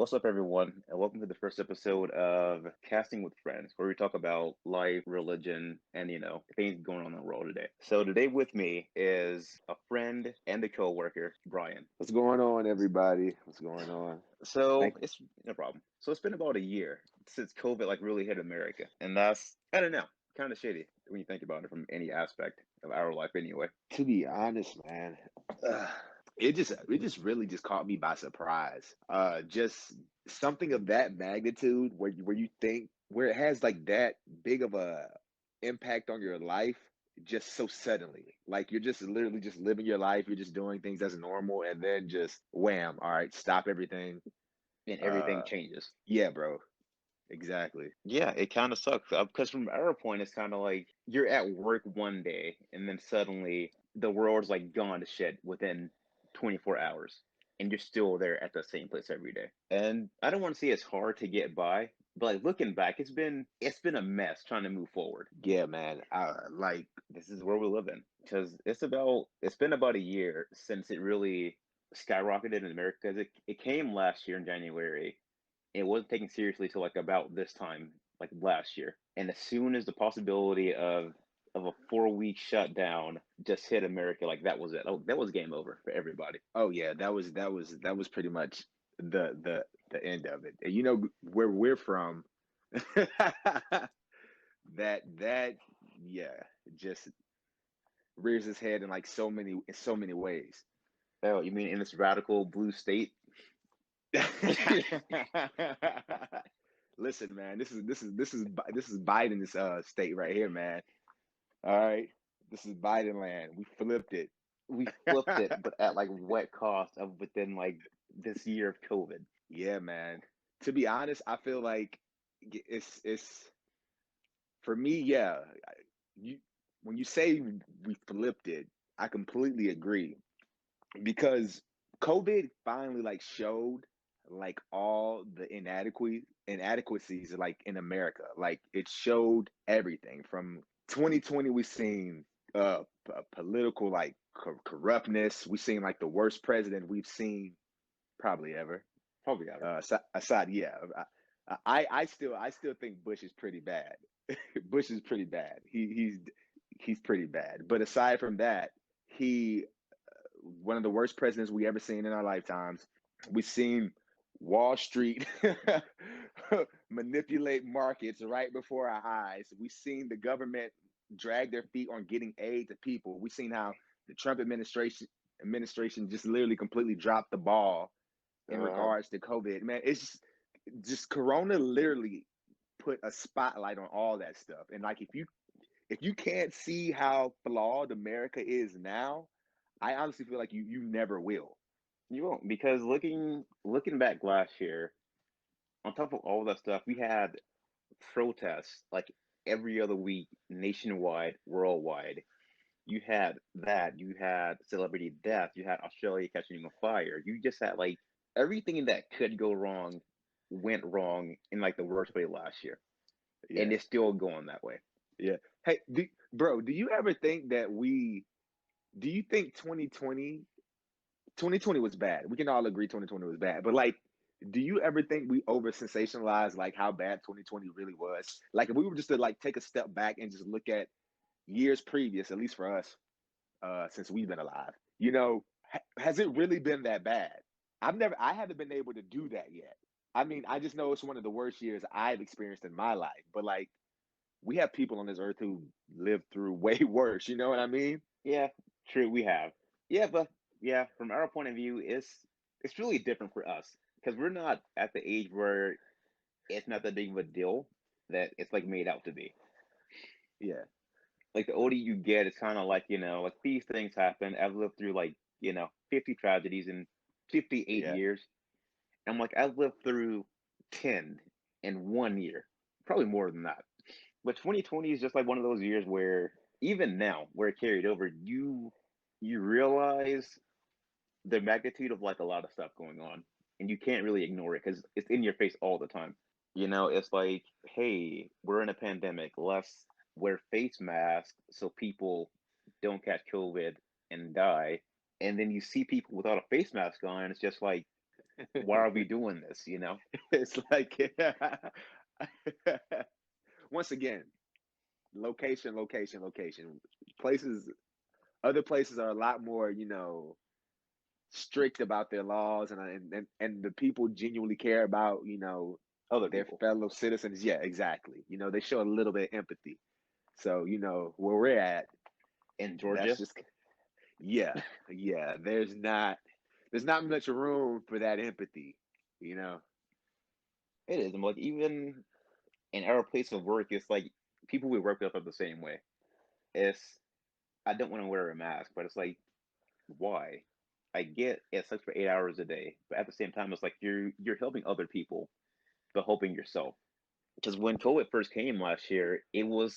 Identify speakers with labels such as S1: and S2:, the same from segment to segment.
S1: What's up, everyone, and welcome to the first episode of Casting with Friends, where we talk about life, religion, and things going on in the world today. So today with me is a friend and a coworker, Bryan.
S2: What's going on, everybody? What's going on?
S1: So
S2: Thank
S1: it's no problem. So it's been about a year since COVID really hit America, and that's I don't know, kind of shady when you think about it from any aspect of our life, anyway.
S2: to be honest, man, uh, it just really just caught me by surprise. Just something of that magnitude where you think where it has like that big of a impact on your life just so suddenly. Like you're just literally just living your life, you're just doing things as normal, and then just wham, all right, stop everything.
S1: And everything
S2: Uh,
S1: changes.
S2: yeah, bro, exactly.
S1: Yeah, it kind of sucks because from our point, it's kind of like you're at work one day and then suddenly the world's gone to shit within 24 hours and you're still there at the same place every day. And I don't want to say it's hard to get by, but looking back, it's been a mess trying to move forward.
S2: Yeah, man.
S1: This is where we live in because it's been about a year since it really skyrocketed in America because it came last year in January. It wasn't taken seriously till about this time, like last year. And as soon as the possibility of a 4 week shutdown just hit America, that was it. Oh, that was game over for everybody.
S2: Oh yeah, that was pretty much the end of it. And you know where we're from, that yeah, just rears its head in like so many ways.
S1: Oh, you mean in this radical blue state?
S2: Listen, man, this is Biden's state right here, man. All right, this is Biden land. We flipped it.
S1: We flipped it, but at what cost of within this year of COVID?
S2: Yeah, man. To be honest, I feel like it's for me, yeah. You when you say we flipped it, I completely agree because COVID finally like showed like all the inadequacies like in America. Like it showed everything from 2020 we seen political like corruptness. We seen like the worst president we've seen probably ever.
S1: Probably ever.
S2: Aside, yeah. I still think Bush is pretty bad. Bush is pretty bad. He's pretty bad. But aside from that, he one of the worst presidents we ever seen in our lifetimes. We've seen Wall Street manipulate markets right before our eyes. We've seen the government drag their feet on getting aid to people. We've seen how the Trump administration just literally completely dropped the ball in
S1: Uh,
S2: regards to COVID. Man, it's just Corona literally put a spotlight on all that stuff. And like if you can't see how flawed America is now, I honestly feel like you never will.
S1: you won't because looking back last year, on top of all that stuff, we had protests every other week, nationwide, worldwide. You had that. You had celebrity death. You had Australia catching on fire. You just had everything that could go wrong went wrong in the worst way last year, and
S2: Yeah,
S1: it's still going that way.
S2: yeah. Hey, bro, do you ever think that do you think 2020 was bad? We can all agree 2020 was bad, but like, do you ever think we over sensationalize like how bad 2020 really was? Like, if we were just to like take a step back and just look at years previous, at least for us, since we've been alive, has it really been that bad? I haven't been able to do that yet. I mean, I just know it's one of the worst years I've experienced in my life, but like, we have people on this earth who lived through way worse. You know what I mean?
S1: Yeah, true. We have. Yeah, but yeah, from our point of view, it's really different for us because we're not at the age where it's not that big of a deal that it's made out to be.
S2: Yeah,
S1: The older you get, it's kind of these things happen. I've lived through 50 tragedies in 58
S2: yeah,
S1: years. I'm I've lived through 10 in 1 year, probably more than that. But 2020 is just one of those years where even now, where it carried over, you realize the magnitude of a lot of stuff going on, and you can't really ignore it because it's in your face all the time. It's hey, we're in a pandemic. Let's wear face masks so people don't catch COVID and die. And then you see people without a face mask on, and it's just Why are we doing this? You know?
S2: It's like once again, location, location, location. Places, other places are a lot more, strict about their laws, and the people genuinely care about,
S1: Other
S2: their
S1: people
S2: fellow citizens. Yeah, exactly. They show a little bit of empathy. So, where we're at,
S1: in
S2: that's
S1: Georgia,
S2: just yeah, yeah. There's not much room for that empathy, you know.
S1: it is. I'm like even in our place of work, it's like people we work with are the same way. It's I don't want to wear a mask, but it's like why? I get it sucks for 8 hours a day, but at the same time, it's like you're helping other people, but helping yourself. Because when COVID first came last year, it was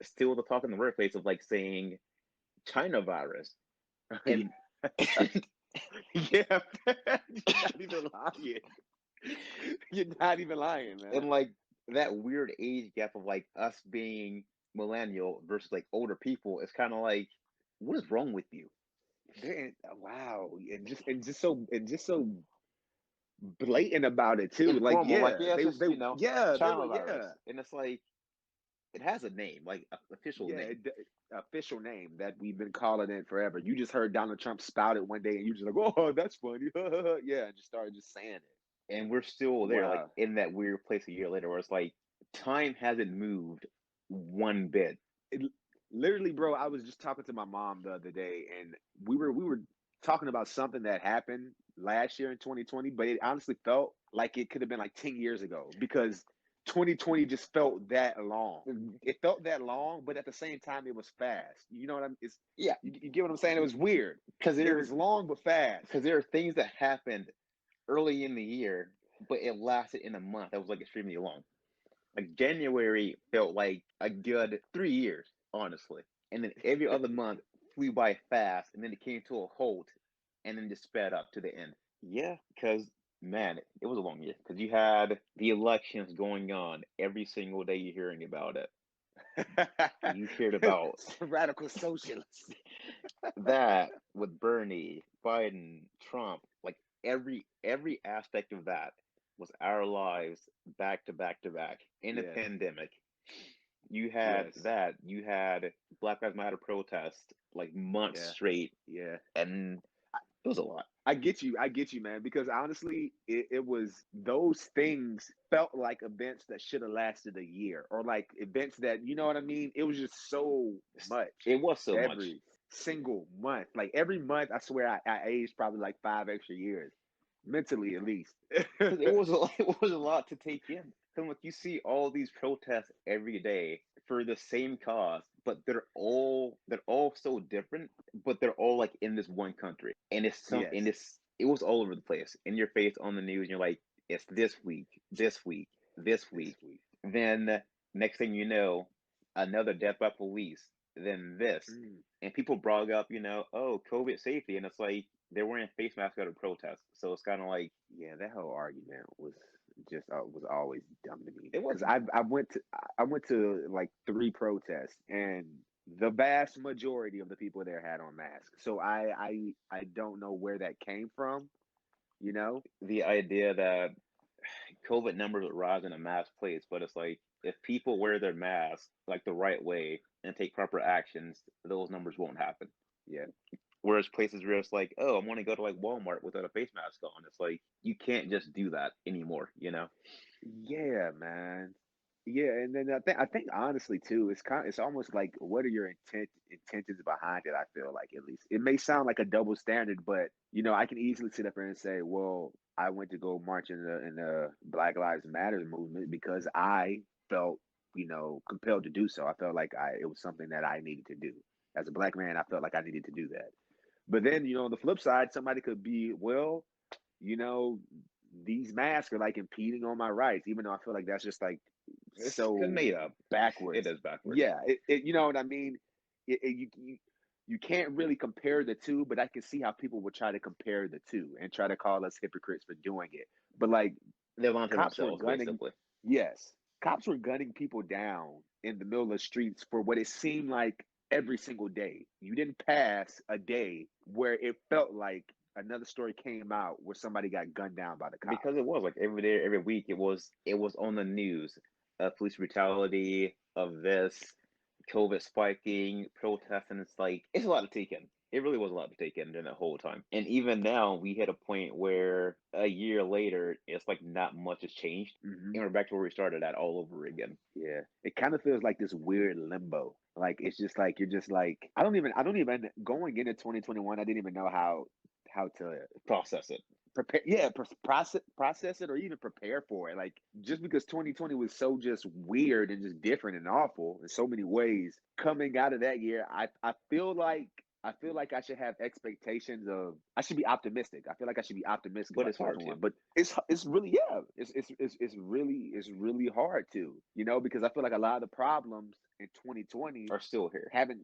S1: still the talk in the workplace of like saying China virus,
S2: Yeah,
S1: and and,
S2: yeah. You're not even lying. You're not even lying, man.
S1: and like that weird age gap of like us being millennial versus like older people, it's kind of like, what is wrong with you?
S2: Wow, and just so blatant about it too. Like,
S1: Informal, like
S2: yeah,
S1: yeah, it's
S2: they
S1: just
S2: yeah, they were
S1: China
S2: yeah,
S1: virus, and it's like it has a name, like a official
S2: yeah.
S1: name.
S2: Official name that we've been calling it forever. You just heard Donald Trump spout it one day, and you just like, oh, that's funny, yeah, and just started just saying it.
S1: And we're still there, like
S2: Wow.
S1: in that weird place a year later, where it's like time hasn't moved one bit.
S2: It, literally, bro, I was just talking to my mom the other day, and we were talking about something that happened last year in 2020, but it honestly felt like it could have been like 10 years ago because 2020 just felt that long. It felt that long, but at the same time, it was fast. You know what I'm?
S1: Yeah,
S2: You get what I'm saying? It was weird.
S1: because
S2: It was long but fast.
S1: there are things that happened early in the year, but it lasted in a month. That was like extremely long. Like January felt like a good 3 years, honestly, and then every other month flew by fast, and then it came to a halt, and then just sped up to the end. Yeah, because man, it was a long year because you had the elections going on every single day. You're hearing about it. You cared about
S2: Radical socialists.
S1: that with Bernie, Biden, Trump, like every aspect of that was our lives back to back to back in a
S2: Yeah.
S1: pandemic. You had
S2: Yes.
S1: that. You had Black Lives Matter protest like months
S2: Yeah.
S1: straight,
S2: Yeah.
S1: and it was a lot.
S2: I get you. I get you, man. Because honestly, it was those things felt like events that should have lasted a year, or like events that, you know what I mean? It was just so much
S1: It was so much.
S2: every single month. Like every month, I swear I aged probably like 5 extra years, mentally at least.
S1: Because it was it was a lot to take in. And like you see all these protests every day for the same cause, but they're all so different, but they're all like in this one country. And
S2: Yes.
S1: it was all over the place. In your face on the news, and you're like, it's this week, this week, this
S2: This
S1: week.
S2: week.
S1: Then next thing you know, another death by police, then this.
S2: Mm.
S1: And people brought up, oh, COVID safety, and it's like they're wearing face masks at a protest. So it's kind of like
S2: Yeah, that whole argument was always dumb to me
S1: it
S2: because
S1: wasn't.
S2: I went to like three protests, and the vast majority of the people there had on masks. So I don't know where that came from, you know?
S1: The idea that COVID numbers would rise in a mass place, but it's like if people wear their masks like the right way and take proper actions, those numbers won't happen.
S2: Yeah.
S1: Whereas places where it's like, oh, I want to go to like Walmart without a face mask on, it's like you can't just do that anymore.
S2: Yeah, man. Yeah, and then I think honestly too, it's almost like what are your intentions behind it? I feel like at least it may sound like a double standard, but I can easily sit up there and say, well, I went to go march in the Black Lives Matter movement because I felt compelled to do so. I felt like it was something that I needed to do as a black man. I felt like I needed to do that. But then on the flip side, somebody could be well you know, these masks are like impeding on my rights, even though I feel like that's just like
S1: It's
S2: so
S1: made up. It
S2: backwards.
S1: is backwards.
S2: Yeah, you know what I mean? You can't really compare the two, but I can see how people would try to compare the two and try to call us hypocrites for doing it. But like
S1: They're lying to
S2: cops were
S1: themselves,
S2: gunning,
S1: basically.
S2: yes, cops were gunning people down in the middle of the streets for what it seemed like every single day. You didn't pass a day where it felt like another story came out where somebody got gunned down by the
S1: Because
S2: cops.
S1: it was like every day, every week, it was on the news. Police brutality of this, COVID spiking, protests, and it's like it's a lot to take in. It really was a lot to take in during that whole time. And even now, we hit a point where a year later, it's like not much has changed,
S2: Hmm.
S1: and we're back to where we started at all over again.
S2: Yeah, it kind of feels like this weird limbo. Like it's just like you're just like I don't even going into 2021. I didn't even know how to
S1: Process it.
S2: prepare. Yeah, process it or even prepare for it. Like just because 2020 was so just weird and just different and awful in so many ways, coming out of that year, I feel like I should have expectations of I should be optimistic. I feel like I should be optimistic
S1: But
S2: about
S1: it's hard to.
S2: 2021. But it's really yeah, it's really hard to, because I feel like a lot of the problems in 2020
S1: Are still here.
S2: haven't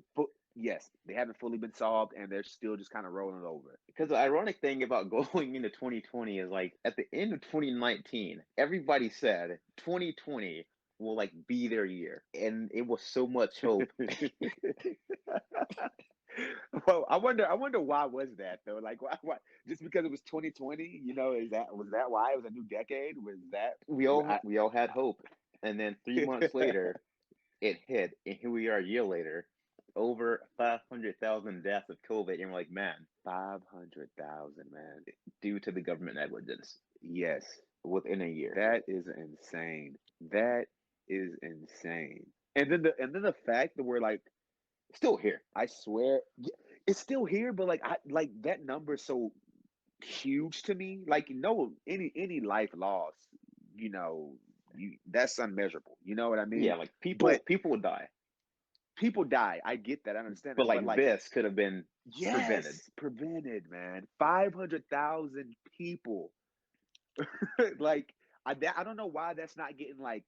S2: yes, they haven't fully been solved and they're still just kind of rolling over.
S1: Because the ironic thing about going into 2020 is like at the end of 2019, everybody said 2020 will like be their year, and it was so much hope.
S2: Well, I wonder why was that though? Like why just because it was 2020, is that was that why it was a new decade? Was that
S1: We
S2: was
S1: all we all had hope, and then 3 months later, it hit, and here we are a year later, over 500,000 deaths of COVID, and we're like, man,
S2: 500,000, man.
S1: due to the government negligence
S2: Yes,
S1: within a year,
S2: that is insane. That is insane. And then the fact that we're like,
S1: still here.
S2: I swear, it's still here, but like I like that number is so huge to me. Like no any life loss, you know, that's unmeasurable. You know what I mean?
S1: Yeah, like people
S2: But
S1: people would die,
S2: people die. I get that. I understand
S1: but
S2: that. But
S1: like
S2: like,
S1: this could have been prevented.
S2: yes, prevented, man. 500,000 people. Like I don't know why that's not getting like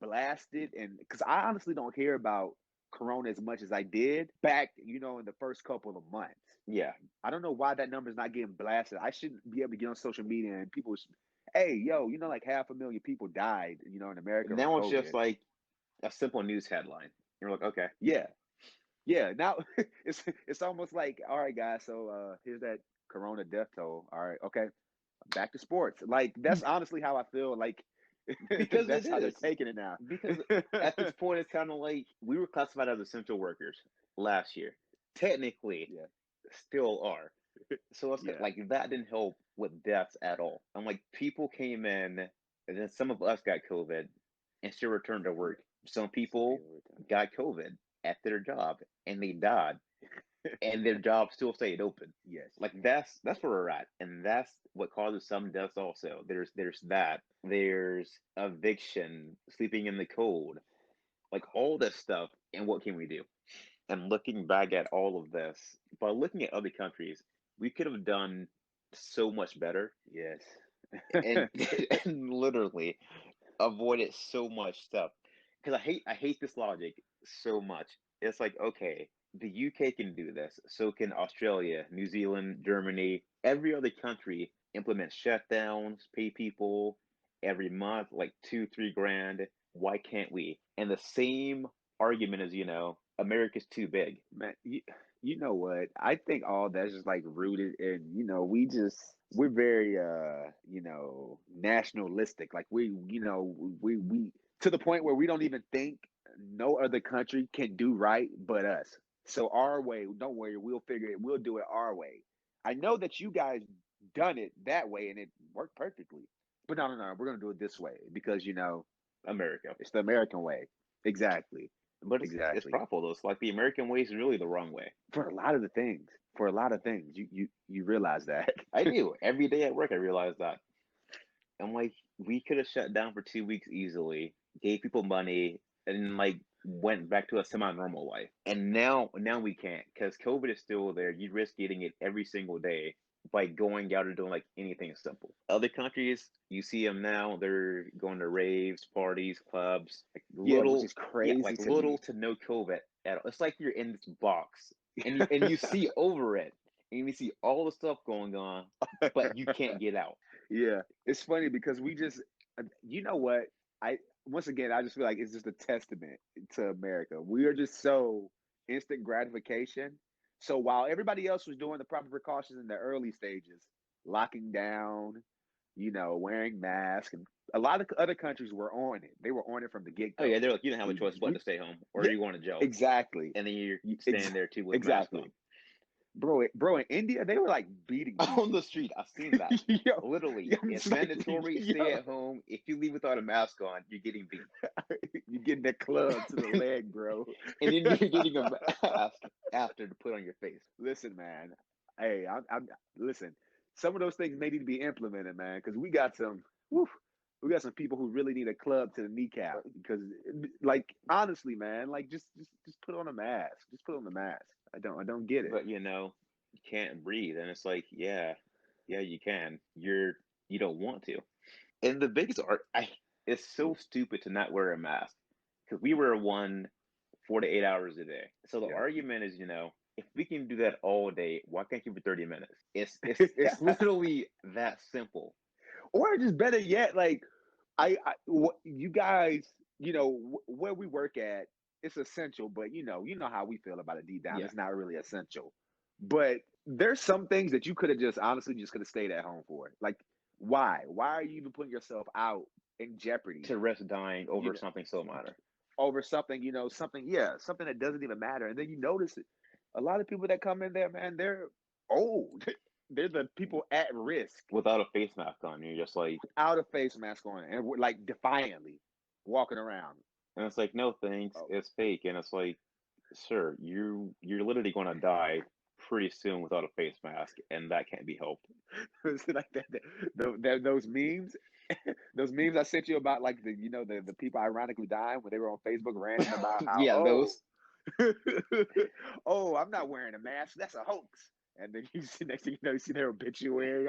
S2: blasted, and because I honestly don't hear about Corona as much as I did back, in the first couple of months.
S1: Yeah,
S2: I don't know why that number is not getting blasted. I shouldn't be able to get on social media and people, hey, yo, like 500,000 people died, in America from
S1: now it's just
S2: COVID.
S1: like a simple news headline. You're like, okay,
S2: Yeah, yeah. Now it's almost like, all right, guys. So here's that Corona death toll. All right, okay, back to sports. Like that's honestly how I feel. Like
S1: because it
S2: that's how they're
S1: is.
S2: taking it now.
S1: Because at this point, it's kind of like we were classified as essential workers last year. Technically,
S2: Yeah,
S1: still are. So it's
S2: yeah.
S1: like that didn't help with deaths at all. I'm like, people came in, and then some of us got COVID and still returned to
S2: Yeah.
S1: work. Some
S2: Some
S1: people
S2: people were telling
S1: got COVID at their job and they died, and their job still stayed open.
S2: yes.
S1: Like that's where we're at, and that's what causes some deaths. Also, there's that. There's eviction, sleeping in the cold, like all this stuff. And what can we do? And looking back at all of this, by looking at other countries, we could have done so much better
S2: Yes.
S1: and and literally avoided so much stuff. Because I hate this logic so much. It's like, okay, the UK can do this, so can Australia, New Zealand, Germany, every other country implement shutdowns, pay people every month like 2, 3 grand. Why can't we? And the same argument is, America's too big.
S2: Man, you know what? I think all that's just like rooted in, we're very nationalistic. Like we to the point where we don't even think no other country can do right but us. So our way, don't worry, we'll figure it, we'll do it our way. I know that you guys done it that way and it worked perfectly. But no, we're gonna do it this way because
S1: America.
S2: it's the American way. Exactly.
S1: But it's
S2: Exactly.
S1: profitable though. It's like the American way is really the wrong way.
S2: For a lot of the things. For a lot of things, you realize that.
S1: I do. Every day at work I realize that. I'm like, we could have shut down for 2 weeks easily, gave people money, and like went back to a semi-normal life. And now we can't because COVID is still there. You risk getting it every single day by going out and doing like anything simple. Other countries, you see them now, they're going to raves, parties, clubs, like
S2: Yeah, which
S1: little,
S2: is
S1: yeah,
S2: crazy
S1: like
S2: to me.
S1: little to no COVID at all. It's like you're in this box and you see over it and you see all the stuff going on, but you can't get out.
S2: Yeah, it's funny because we just, you know what? I once again, I just feel like it's just a testament to America. We are just so instant gratification. So while everybody else was doing the proper precautions in the early stages, locking down, wearing masks, and a lot of other countries were on it. They were on it from the get
S1: Oh yeah,
S2: go.
S1: they're like, you don't have a
S2: We,
S1: choice but
S2: we,
S1: to stay home or
S2: yeah,
S1: you're going to jail,
S2: exactly,
S1: and then you're
S2: ex-
S1: standing there too with a mask on.
S2: exactly, bro. In India, they were like beating
S1: On the
S2: people.
S1: street. I've seen that.
S2: yo,
S1: Literally,
S2: yo, I'm
S1: it's
S2: just like,
S1: mandatory. Stay
S2: yo,
S1: at home. If you leave without a mask on, you're getting beat,
S2: you getting that club to the
S1: and
S2: leg, bro.
S1: then you're getting a mask after to put on your face.
S2: Listen, man. Hey, I'm listen. Some of those things may need to be implemented, man, because whew, we got some people who really need a club to the kneecap. Because, like, honestly, man, like, just put on a mask. Just put on the mask. I don't get it.
S1: But you can't breathe, and it's like, yeah, you can. You don't want to. And the biggest art, it's so stupid to not wear a mask because we wear one 4 to 8 hours a day. So the
S2: Yep.
S1: argument is, if we can do that all day, why can't you for 30 minutes? It's literally that simple.
S2: Or just better yet, like, you guys, where we work at, it's essential, but you know how we feel about it deep down.
S1: Yeah,
S2: It's not really essential. But there's some things that you could have just honestly just could have stayed at home for. Like, why? Why are you even putting yourself out in jeopardy?
S1: to risk dying
S2: You
S1: over
S2: know,
S1: something so minor.
S2: over something, something that doesn't even matter. And then you notice it. A lot of people that come in there, man, they're old. They're the people at risk
S1: Without a face mask on, you're just like,
S2: without a face mask on and we're like defiantly walking around.
S1: and it's like, no thanks,
S2: Oh,
S1: it's fake, and it's like, sir, you're literally going to die pretty soon without a face mask, and that can't be helped.
S2: is it like that? Those memes, those memes I sent you about like the people ironically dying when they were on Facebook ranting about how
S1: Yeah, those.
S2: oh I'm not wearing a mask, that's a hoax. And then you see next thing you know you see their obituary.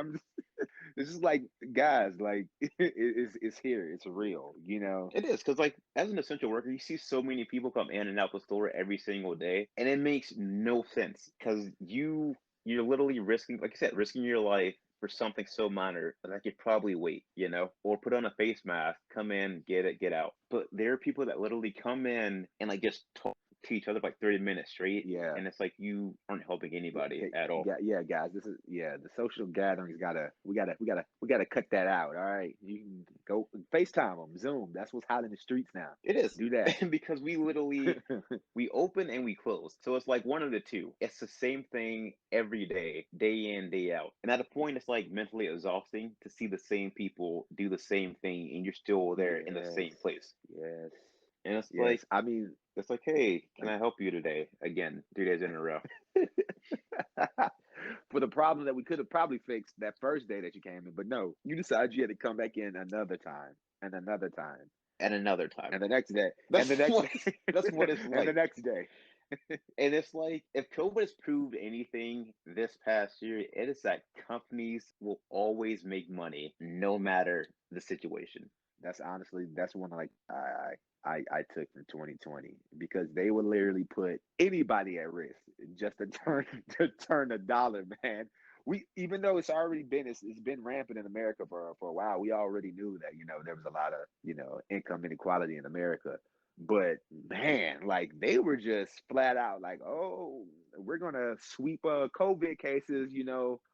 S2: It's just like guys, like it's here, it's real.
S1: It is because, like, as an essential worker, you see so many people come in and out the store every single day, and it makes no sense because you're literally risking, like I said, risking your life for something so minor that I could probably wait, or put on a face mask, come in, get it, get out. But there are people that literally come in and like just talk to each other for like 30 minutes straight,
S2: Yeah.
S1: and it's like you aren't helping
S2: Yeah,
S1: anybody at all.
S2: yeah, guys. This is the social gatherings. We gotta cut that out. All right, you can go FaceTime them, Zoom. That's what's hot in the streets now.
S1: It is
S2: Do that.
S1: because we open and we close. So it's like one of the two. It's the same thing every day in, day out. And at a point, it's like mentally exhausting to see the same people do the same thing and you're still there in the
S2: Yes,
S1: same place.
S2: yes,
S1: And
S2: yes. I mean,
S1: it's like, hey, can
S2: like
S1: I help you today? Again, 3 days in a row.
S2: for the problem that we could have probably fixed that first day that you came in, but no, you decided you had to come back in another time and another time
S1: And another time.
S2: and the next day and
S1: That's
S2: the next
S1: what
S2: day
S1: that's what it's
S2: and the
S1: like.
S2: next day.
S1: And it's like, if COVID has proved anything this past year, it is that companies will always make money no matter the situation.
S2: That's one like I took from 2020 because they would literally put anybody at risk just to turn to turn a dollar, man. We even though it's been rampant in America for a while, we already knew that there was a lot of income inequality in America. But man, like they were just flat out like, oh, we're gonna sweep COVID cases,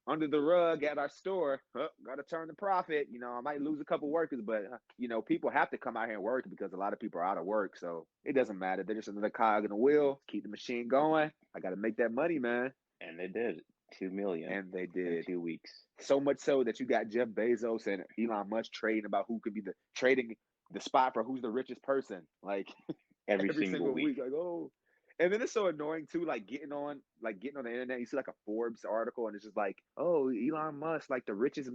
S2: under the rug at our store. Gotta turn the profit. I might lose a couple workers, but people have to come out here and work because a lot of people are out of work. So it doesn't matter. They're just another cog in the wheel. Keep the machine going. I gotta make that money, man.
S1: And they did 2 million
S2: And they
S1: in
S2: did.
S1: 2 weeks
S2: So much so that you got Jeff Bezos and Elon Musk trading about who could be the trading the spot for who's the richest person. Like
S1: every
S2: every
S1: single
S2: single
S1: week.
S2: week. Like, oh. And then it's so annoying too, like getting on the internet, you see like a Forbes article and it's just like, oh, Elon Musk, like richest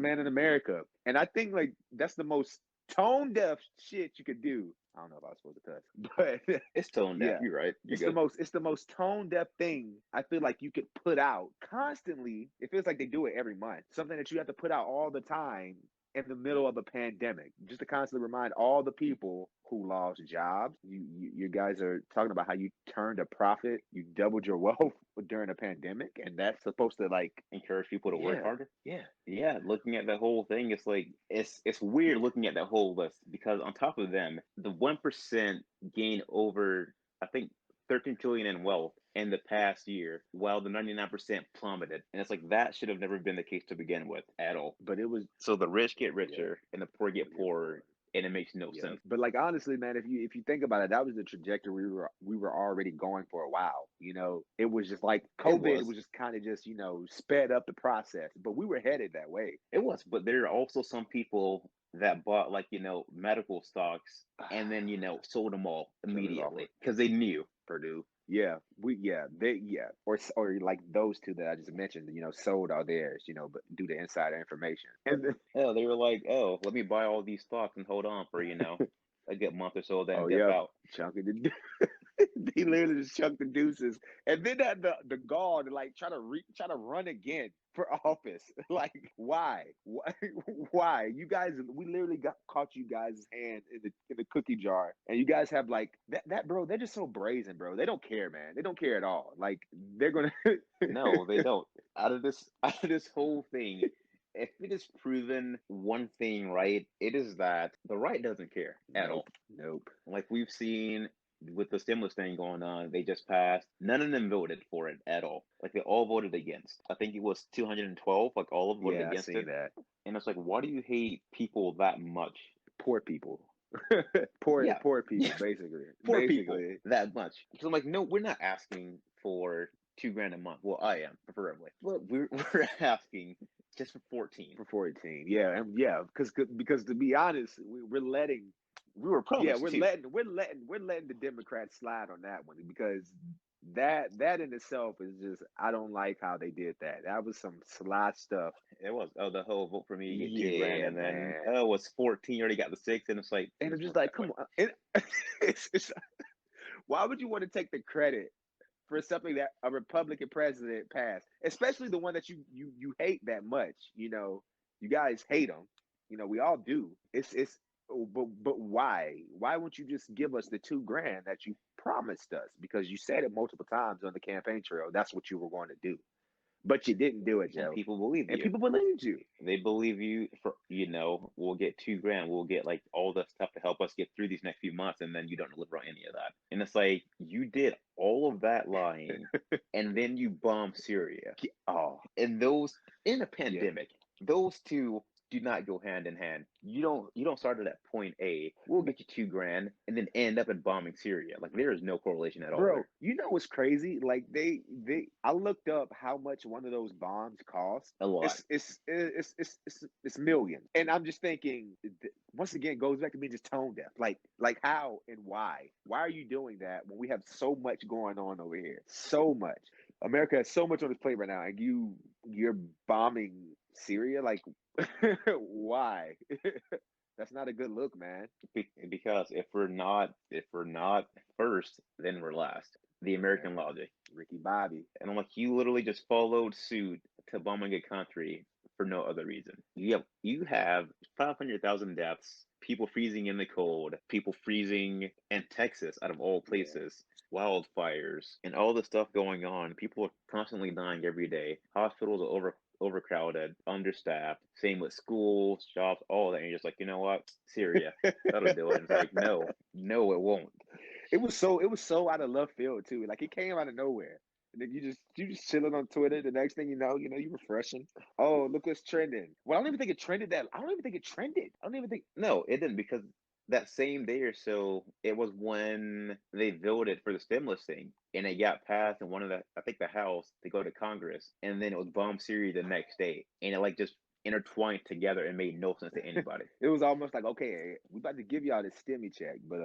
S2: man in America. And I think like that's the most tone deaf shit you could do. I don't know if I was supposed to cuss, but
S1: It's tone deaf.
S2: yeah.
S1: You're right. You're
S2: It's the
S1: good.
S2: most it's the most tone deaf thing I feel like you could put out constantly. It feels like they do it every month. Something that you have to put out all the time in the middle of a pandemic, just to constantly remind all the people who lost jobs. You guys are talking about how you turned a profit, you doubled your wealth during a pandemic, and that's supposed to like,
S1: Encourage people to work
S2: yeah,
S1: harder.
S2: yeah,
S1: Yeah, looking at the whole thing, it's like it's weird looking at that whole list because on top of them, the 1% gain over I think 13 trillion in wealth. in the past year, while the 99% plummeted. And it's like that should have never been the case to begin with at all.
S2: But it was,
S1: So the rich get
S2: yeah,
S1: richer and the poor get
S2: forget
S1: poorer,
S2: poor.
S1: and it makes no
S2: Yeah,
S1: sense.
S2: but like honestly, man, if you think about it, that was the trajectory we were already going for a while. It was just like
S1: It
S2: COVID
S1: was.
S2: was just kind of just sped up the process, but we were headed that way.
S1: It was, but there are also some people that bought like, medical stocks and then, sold them all
S2: Killed it off with
S1: immediately because they knew.
S2: Purdue. Or like those two that I just mentioned, sold all theirs, but due to insider information. And then,
S1: Oh, they were like, oh, let me buy all these stocks and hold on for, a good month or so, then
S2: oh
S1: dip
S2: yeah,
S1: out.
S2: chunking the he literally just chunked the deuces, and then had the gall to like try to run again for office. Like why? You guys, we literally got caught you guys' hand in the cookie jar, and you guys have like that, bro. They're just so brazen, bro. They don't care, man. They don't care at all. Like they're gonna.
S1: No, they don't. Out of this whole thing, if it is proven one thing right, it is that the right doesn't care at all.
S2: Nope, nope.
S1: Like we've seen with the stimulus thing going on, they just passed. None of them voted for it at all. Like they all voted against. I think it was 212, like all of them voted
S2: Yeah, I
S1: against
S2: seen
S1: it.
S2: that.
S1: And it's like, why do you hate people that much?
S2: Poor people. poor
S1: Yeah,
S2: poor people,
S1: yeah,
S2: basically.
S1: poor people
S2: Basically.
S1: that much. Because I'm like, no, we're not asking for 2 grand a month. Well, I am preferably, but we're asking just for 14.
S2: For 14. Yeah, and yeah, because to be honest, we're letting
S1: We were
S2: yeah,
S1: promised two.
S2: we're letting the Democrats slide on that one because that in itself is just I don't like how they did that. That was some sly stuff.
S1: It was, oh, the whole vote for me, you get 2 grand,
S2: Yeah,
S1: and then
S2: man.
S1: oh, it's 14. You already got the six, and it's like it
S2: And it's
S1: doesn't
S2: just
S1: work
S2: like,
S1: that way.
S2: come on. Why would you want to take the credit for something that a Republican president passed, especially the one that you hate that much? You guys hate him. We all do. But why? Why won't you just give us the 2 grand that you promised us? Because you said it multiple times on the campaign trail. That's what you were going to do, but you didn't do it,
S1: And
S2: Joe.
S1: people believe
S2: And
S1: you.
S2: people believed you.
S1: They believe you for, we'll get 2 grand. We'll get like all the stuff to help us get through these next few months, and then you don't deliver on any of that. And it's like you did all of that lying, and then you bomb Syria.
S2: Oh,
S1: And those in a
S2: yeah.
S1: pandemic, those two do not go hand in hand. You don't start at point A, we'll get you 2 grand, and then end up in bombing Syria. Like there is no correlation at all
S2: Bro,
S1: there.
S2: you know what's crazy? Like I looked up how much one of those bombs cost.
S1: A lot.
S2: It's millions, and I'm just thinking. Once again, goes back to being just tone deaf. Like how and why? Why are you doing that when we have so much going on over here? So much. America has so much on its plate right now, and you're bombing Syria. Like, why? That's not a good look, man.
S1: Because if we're not first, then we're last. The
S2: Yeah,
S1: American logic.
S2: Ricky Bobby.
S1: And I'm like, you literally just followed suit to bombing a country for no other reason. You have 500,000 deaths, people freezing in the cold, people freezing in Texas out of all
S2: Yeah.
S1: places, wildfires, and all the stuff going on. People are constantly dying every day. Hospitals are overcrowded, understaffed. Same with schools, jobs, all that. And you're just like, you know what? Syria, that'll do it. And it's like, no, no, it won't.
S2: It was so out of left field too. Like it came out of nowhere. And then you just chilling on Twitter. The next thing you refreshing. Oh, look what's trending. Well, I don't even think it trended that. I don't even think it trended. I don't even think.
S1: No, it didn't because that same day or so, it was when they voted for the stimulus thing, and it got passed in one of I think the House to go to Congress, and then it was bomb Syria the next day, and it like just intertwined together and made no sense to anybody.
S2: It was almost like, okay, we about to give y'all this stimmy check, but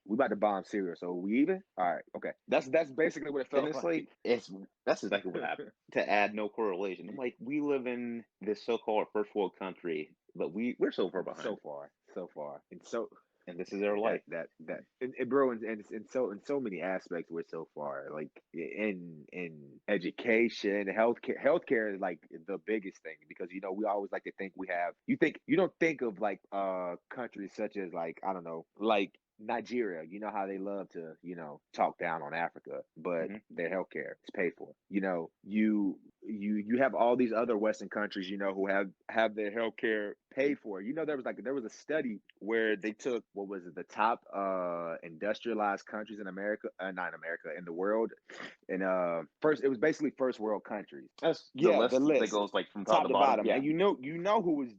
S2: we about to bomb Syria, so we even. All right, okay. That's basically what it
S1: And
S2: felt
S1: it's
S2: like.
S1: like that's exactly what happened. To add no correlation, I'm like, we live in this so-called first world country, but we're so far
S2: So
S1: behind,
S2: far, so far, and so
S1: and this is our
S2: that
S1: life.
S2: that and bro, and so many aspects we're so far, like in education, healthcare is like the biggest thing because we always like to think we have. You don't think of like countries such as like I don't know, like Nigeria, you know how they love to, talk down on Africa, but
S1: Hmm.
S2: their healthcare is paid for. You have all these other Western countries, who have their healthcare paid for. There was a study where they took, what was it, the top industrialized countries in America, not in America, in the world, and first it was basically first world countries.
S1: That's the
S2: Yeah, the
S1: list that
S2: list,
S1: goes like from top
S2: top
S1: to
S2: to
S1: bottom.
S2: bottom,
S1: Yeah,
S2: and you know who was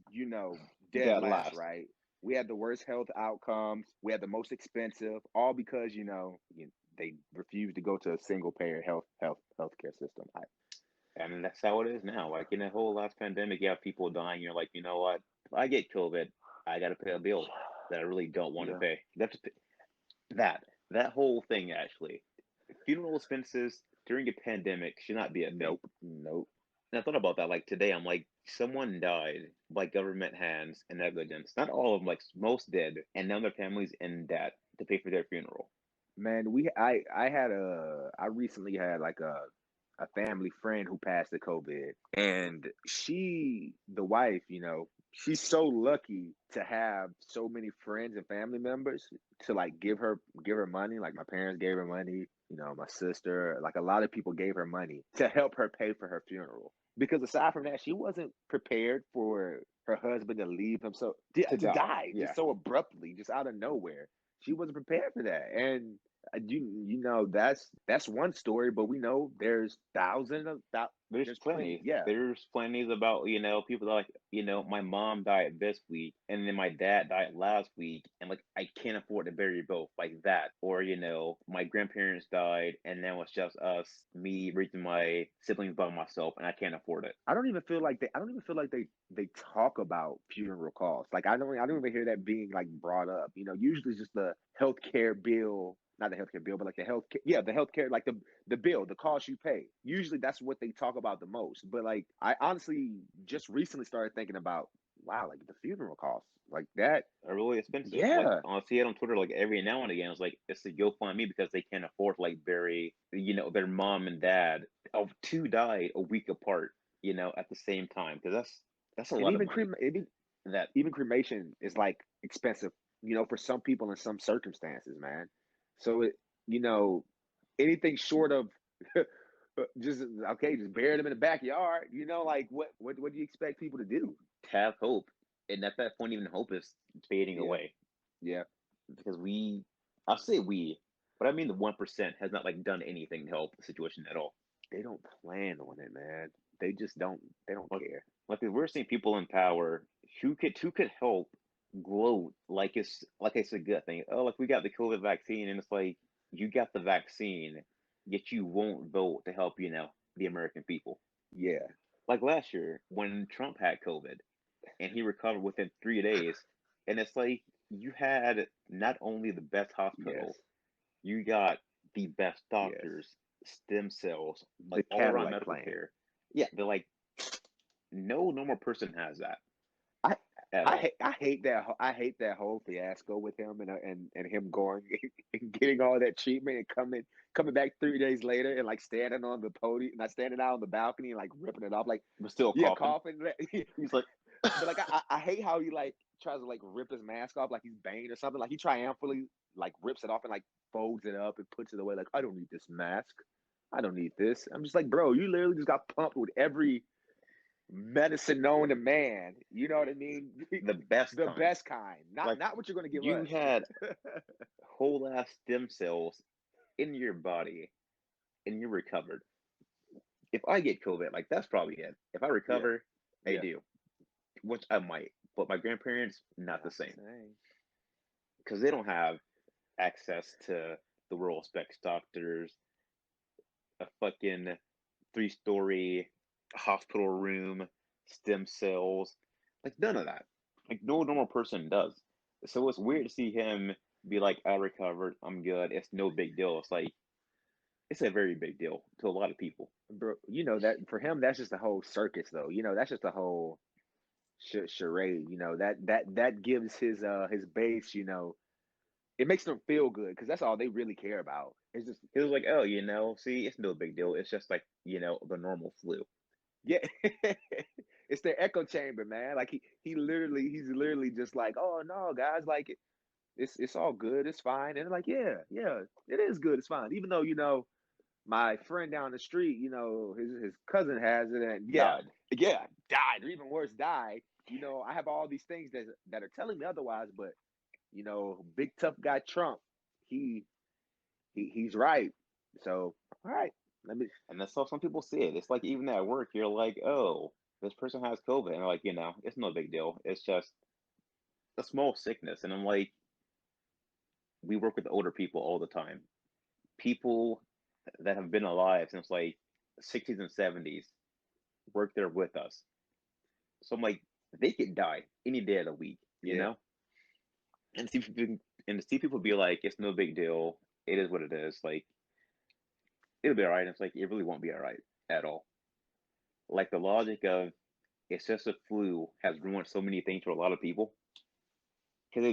S2: dead
S1: dead
S2: last,
S1: last.
S2: right? We had the worst health outcomes. We had the most expensive, all because they refused to go to a single payer healthcare system.
S1: And that's how it is now. Like in the whole last pandemic, you have people dying. You're like, you know what? If I get COVID, I got to pay a bill that I really don't want to
S2: Yeah.
S1: pay. That's that that whole thing actually. Funeral expenses during a pandemic should not be a thing.
S2: Nope. Nope.
S1: And I thought about that. Like today, I'm like, someone died by government hands and negligence. Not all of them, like most did, and now their families in debt to pay for their funeral.
S2: Man, I recently had like a family friend who passed of COVID, and the wife, she's so lucky to have so many friends and family members to like give her money. Like my parents gave her money, my sister, like a lot of people gave her money to help her pay for her funeral. Because aside from that, she wasn't prepared for her husband to leave him
S1: To
S2: to
S1: die.
S2: die just
S1: Yeah.
S2: so abruptly, just out of nowhere. She wasn't prepared for that, and that's one story, but we know there's thousands of
S1: There's
S2: there's plenty.
S1: plenty.
S2: Yeah,
S1: There's plenty about, people that like, my mom died this week and then my dad died last week and like I can't afford to bury both like that. Or, my grandparents died and now it's just us, me raising my siblings by myself and I can't afford it.
S2: I don't even feel like they talk about funeral costs. Like I don't even hear that being like brought up. Usually it's just the healthcare bill, not the healthcare bill, but like the healthcare, like the bill, the cost you pay. Usually that's what they talk about the most. But like I honestly just recently started thinking about, wow, like the funeral costs like that.
S1: Are really expensive. Like
S2: Yeah,
S1: I see it on Twitter like every now and again. It's like it's a GoFundMe because they can't afford to like bury, their mom and dad of two died a week apart, at the same time. Because that's a
S2: and
S1: lot of money. That
S2: even cremation is like expensive, for some people in some circumstances, man. So you know, anything short of just okay, just bury them in the backyard. Like what do you expect people to do?
S1: have hope, and at that point, even hope is fading
S2: Yeah,
S1: away
S2: yeah.
S1: because I'll say we, but I mean the 1% has not like done anything to help the situation at all.
S2: They don't plan on it, man. They just don't. They don't
S1: Like,
S2: care.
S1: like if we're seeing people in power who could help gloat like it's a good thing. Oh, like we got the COVID vaccine, and it's like you got the vaccine, yet you won't vote to help, the American people.
S2: Yeah.
S1: Like last year when Trump had COVID and he recovered within 3 days, and it's like you had not only the best
S2: Yes.
S1: hospital, you got the best
S2: Yes.
S1: doctors, stem cells,
S2: The
S1: like all around
S2: Cadillac
S1: medical
S2: plan.
S1: care. Yeah, they're like no normal person has that
S2: I
S1: at
S2: I
S1: all.
S2: hate I hate that whole fiasco with him and him going and getting all that treatment and coming back 3 days later and like standing on the podium, not standing out on the balcony and like ripping it off, like,
S1: But still
S2: yeah,
S1: coughing.
S2: coughing.
S1: He's like,
S2: But like I hate how he like tries to like rip his mask off like he's Bane or something. Like he triumphantly like rips it off and like folds it up and puts it away. Like, I don't need this mask. I don't need this. I'm just like, bro, you literally just got pumped with every medicine known to man. You know what I mean?
S1: the best
S2: The
S1: kind.
S2: best kind, not
S1: Like
S2: not what you're gonna give
S1: you
S2: us.
S1: had whole ass stem cells in your body and you recovered. If I get COVID, like that's probably it. If I
S2: Yeah,
S1: recover, I
S2: yeah.
S1: do, which I might. But my grandparents, not the
S2: Not the
S1: same,
S2: same.
S1: because they don't have access to the world specs doctors, a fucking 3-story hospital room, stem cells, like none of that. Like no normal person does. So it's weird to see him be like, I recovered, I'm good, it's no big deal. It's like it's a very big deal to a lot of people.
S2: Bro, that for him, that's just a whole circus, though. That's just a whole charade. That gives his base. It makes them feel good because that's all they really care about. It's just,
S1: He was like, oh, see, it's no big deal. It's just like, the normal flu.
S2: yeah, it's their echo chamber, man. Like he's literally just like, oh no, guys, like, It's all good. It's fine. And they're like, yeah, yeah, it is good. It's fine. Even though, my friend down the street, his cousin has it and yeah,
S1: Died.
S2: yeah, died, or even worse, died. I have all these things that are telling me otherwise, but big tough guy Trump, he he's right. So, all right, let me.
S1: And that's how some people see it. It's like even at work, you're like, oh, this person has COVID. And they're like, it's no big deal. It's just a small sickness. And I'm like, we work with older people all the time. People that have been alive since like 60s and 70s work there with us. So I'm like, they could die any day of the week, you
S2: Yeah,
S1: know? And to see people be like, it's no big deal. It is what it is. Like, it'll be all right. And it's like, it really won't be all right at all. Like the logic of it's just a flu has ruined so many things for a lot of people because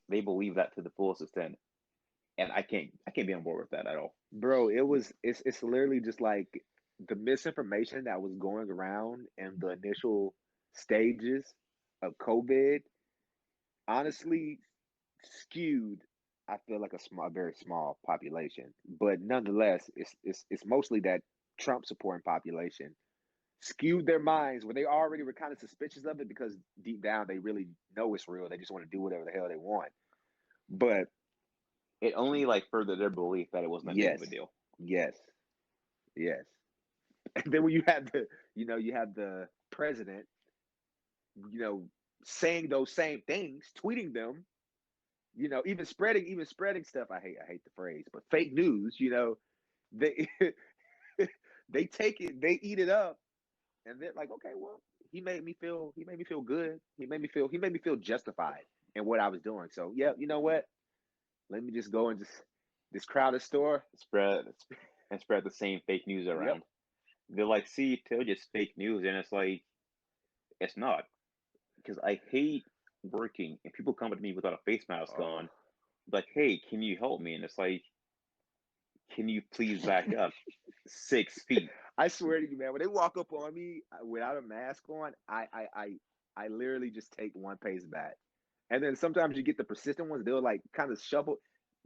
S1: they believe that to the fullest extent, and I can't be on board with that at all.
S2: bro, it's literally just like the misinformation that was going around in the initial stages of COVID. Honestly, skewed. I feel like a very small population, but nonetheless, it's mostly that Trump supporting population skewed their minds where they already were kind of suspicious of it because deep down they really know it's real. They just want to do whatever the hell they want. But
S1: It only like furthered their belief that it wasn't that big of
S2: yes,
S1: a deal.
S2: yes, yes. And then when you have the president, you know, saying those same things, tweeting them, even spreading stuff. I hate the phrase, but fake news. They they take it, they eat it up, and they're like, okay, well, he made me feel good. He made me feel justified in what I was doing. So yeah, you know what? Let me just go and just this crowded store.
S1: Spread and spread the same fake news
S2: Yep.
S1: around. They're like, see, told you it's fake news, and it's like it's not because I hate working and people come to me without a face mask
S2: Oh.
S1: on, like, hey, can you help me? And it's like, can you please back up 6 feet?
S2: I swear to you, man, when they walk up on me without a mask on, I literally just take one pace back. And then sometimes you get the persistent ones, they'll like kind of shuffle,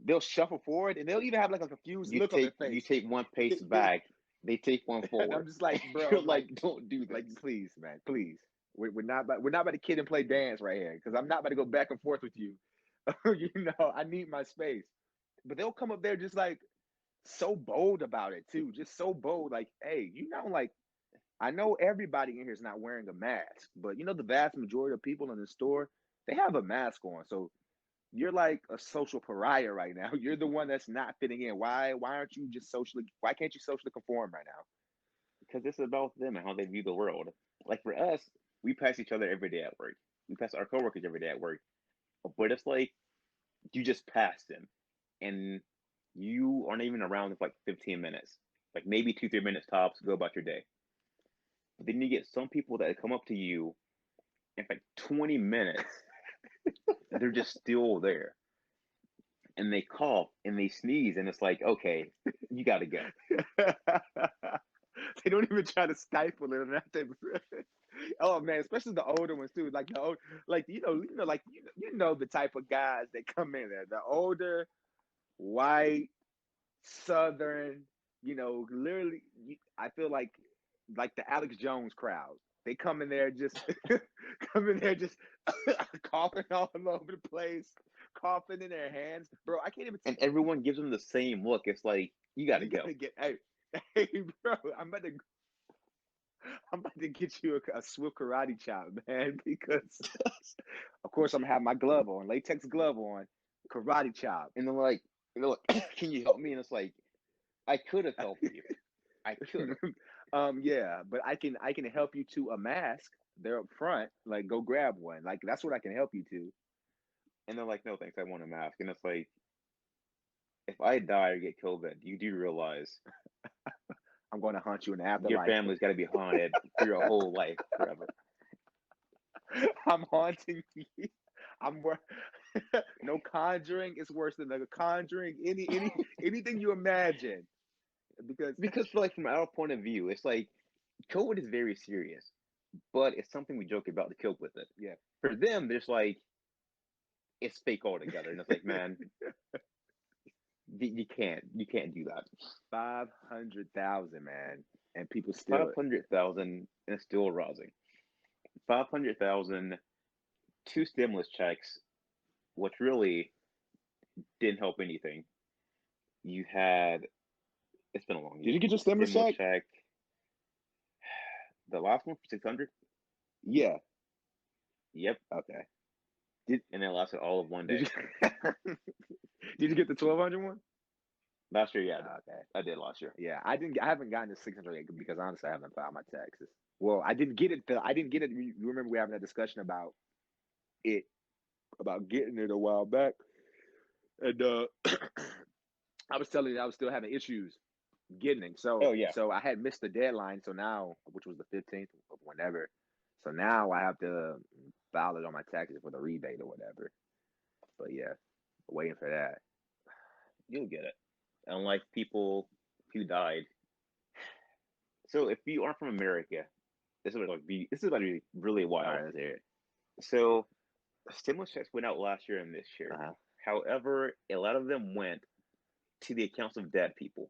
S2: they'll shuffle forward and they'll even have like a confused
S1: You
S2: look on their
S1: take you
S2: face.
S1: take one pace back, they take one
S2: And I'm
S1: forward.
S2: just like, bro,
S1: You're
S2: like,
S1: like, don't do
S2: like,
S1: this.
S2: please, man, please. We're not about to kid and play dance right here because I'm not about to go back and forth with you. I need my space. But they'll come up there just like so bold about it too, just so bold. Like, hey, like I know everybody in here is not wearing a mask, but the vast majority of people in the store they have a mask on. So you're like a social pariah right now. You're the one that's not fitting in. Why aren't you just socially? Why can't you socially conform right now?
S1: Because it's about them and how they view the world. Like for us, we pass each other every day at work. We pass our coworkers every day at work. But it's like you just passed them and you aren't even around for like 15 minutes. Like maybe 2, 3 minutes tops, go about your day. But then you get some people that come up to you in like 20 minutes, they're just still there. And they cough and they sneeze, and it's like, okay, you gotta go.
S2: They don't even try to stifle it or nothing. Oh man, especially the older ones too. Like the old, like like the type of guys that come in there. The older, white, southern. Literally, I feel like the Alex Jones crowd. They come in there just come in there just coughing all over the place, coughing in their hands. Bro, I can't even.
S1: And everyone gives them the same look. It's like, you gotta
S2: You
S1: go.
S2: gotta get. Hey, bro. I'm about to get you a swift karate chop, man, because of course I'm gonna have my glove on, latex glove on, karate chop.
S1: And they're like, can you help me? And it's like, I could have helped you. I could have.
S2: Yeah, but I can help you to a mask. They're up front. Like, go grab one. Like, that's what I can help you to.
S1: And they're like, no, thanks, I want a mask. And it's like, if I die or get COVID, you do realize
S2: I'm going to hunt you in the
S1: your
S2: afterlife.
S1: family's got to be haunted for your whole life forever.
S2: I'm haunting you. I'm wor- no conjuring is worse than the conjuring. Anything you imagine, because
S1: Because, for like, from our point of view, it's like COVID is very serious, but it's something we joke about to cope with it.
S2: yeah,
S1: For them, there's like, it's fake altogether. And it's like, man, you can't do that.
S2: 500,000, man, and people still.
S1: 500,000 and it's still rising. 500,000, two stimulus checks, which really didn't help anything. You had it's been a long
S2: Did
S1: year.
S2: you get your stimulus
S1: Stimulus
S2: check?
S1: check, the last one for 600.
S2: Yeah.
S1: Yep,
S2: Okay. Did
S1: and it lasted all of one
S2: did
S1: day.
S2: you did you get the 1,200 one?
S1: Last year, yeah,
S2: Okay.
S1: I did last year.
S2: Yeah, I didn't. I haven't gotten the 600 because honestly, I haven't filed my taxes. Well, I didn't get it. I didn't get it. You remember we having a discussion it about getting it a while back, and I was telling you I was still having issues getting it.
S1: Oh
S2: So
S1: yeah,
S2: so I had missed the deadline. So now, which was the 15th of whenever. So now I have to file it on my taxes for the rebate or whatever. But yeah, waiting for that.
S1: you'll get it. Unlike people who died. So if you aren't from America, this is about to be really
S2: All
S1: wild.
S2: right, let's hear it.
S1: So stimulus checks went out last year and this year.
S2: Uh-huh.
S1: However, a lot of them went to the accounts of dead people.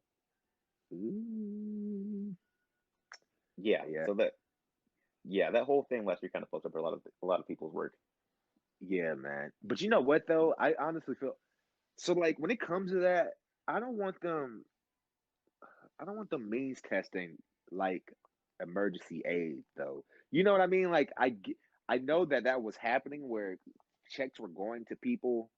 S2: Ooh.
S1: Yeah,
S2: Yeah,
S1: so that whole thing last year kind of fucked up a lot of people's work.
S2: yeah, man. But you know what though? I honestly feel so like when it comes to that, I don't want them. I don't want them means testing like emergency aid though. You know what I mean? Like I know that that was happening where checks were going to people,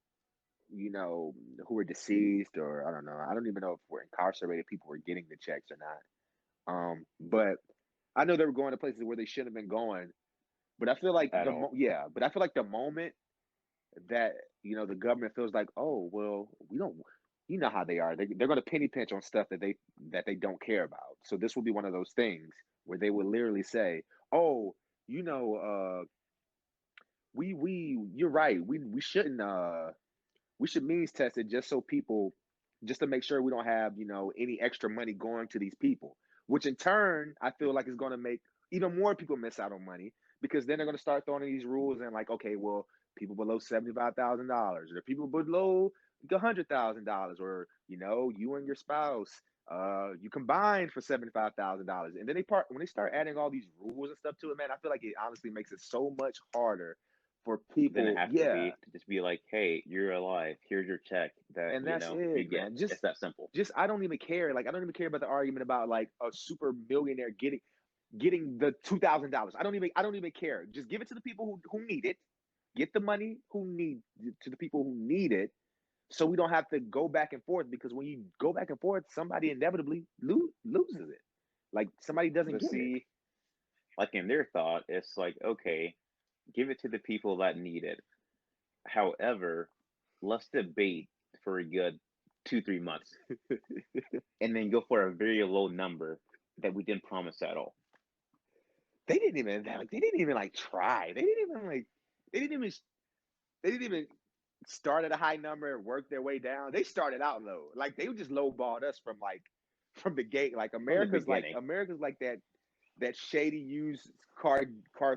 S2: you know, who were deceased or I don't know. I don't even know if we're incarcerated people were getting the checks or not. But I know they were going to places where they shouldn't have been going. But I feel like
S1: At all.
S2: yeah, but I feel like the moment that the government feels like, oh well, we don't, you know how they are, they're going to penny pinch on stuff that they don't care about. So this will be one of those things where they will literally say, oh, you know uh we you're right, we shouldn't we should means test it just so people, just to make sure we don't have any extra money going to these people, which in turn I feel like is going to make even more people miss out on money, because then they're going to start throwing in these rules and like, okay, well, people below $75,000 or people below $100,000, or you and your spouse, you combined for $75,000, and then when they start adding all these rules and stuff to it, man, I feel like it honestly makes it so much harder for
S1: Then it
S2: people.
S1: has to
S2: Yeah,
S1: be to just be like, hey, you're alive. Here's your check that
S2: and that's
S1: you
S2: it,
S1: get.
S2: man.
S1: It's that simple.
S2: Just I don't even care. Like I don't even care about the argument about like a super millionaire getting the $2,000. I don't even care. Just give it to the people who need it. Get the money who need to the people who need it, so we don't have to go back and forth. Because when you go back and forth, somebody inevitably loses it. Like somebody doesn't
S1: But
S2: get it.
S1: see, like in their thought, it's like, okay, give it to the people that need it. However, let's debate for a good 2, 3 months and then go for a very low number that we didn't promise at all.
S2: They didn't even like try. They didn't even they didn't even start at a high number and work their way down. They started out low. Like they just lowballed us from the gate. Like
S1: From the beginning.
S2: America's like that shady used car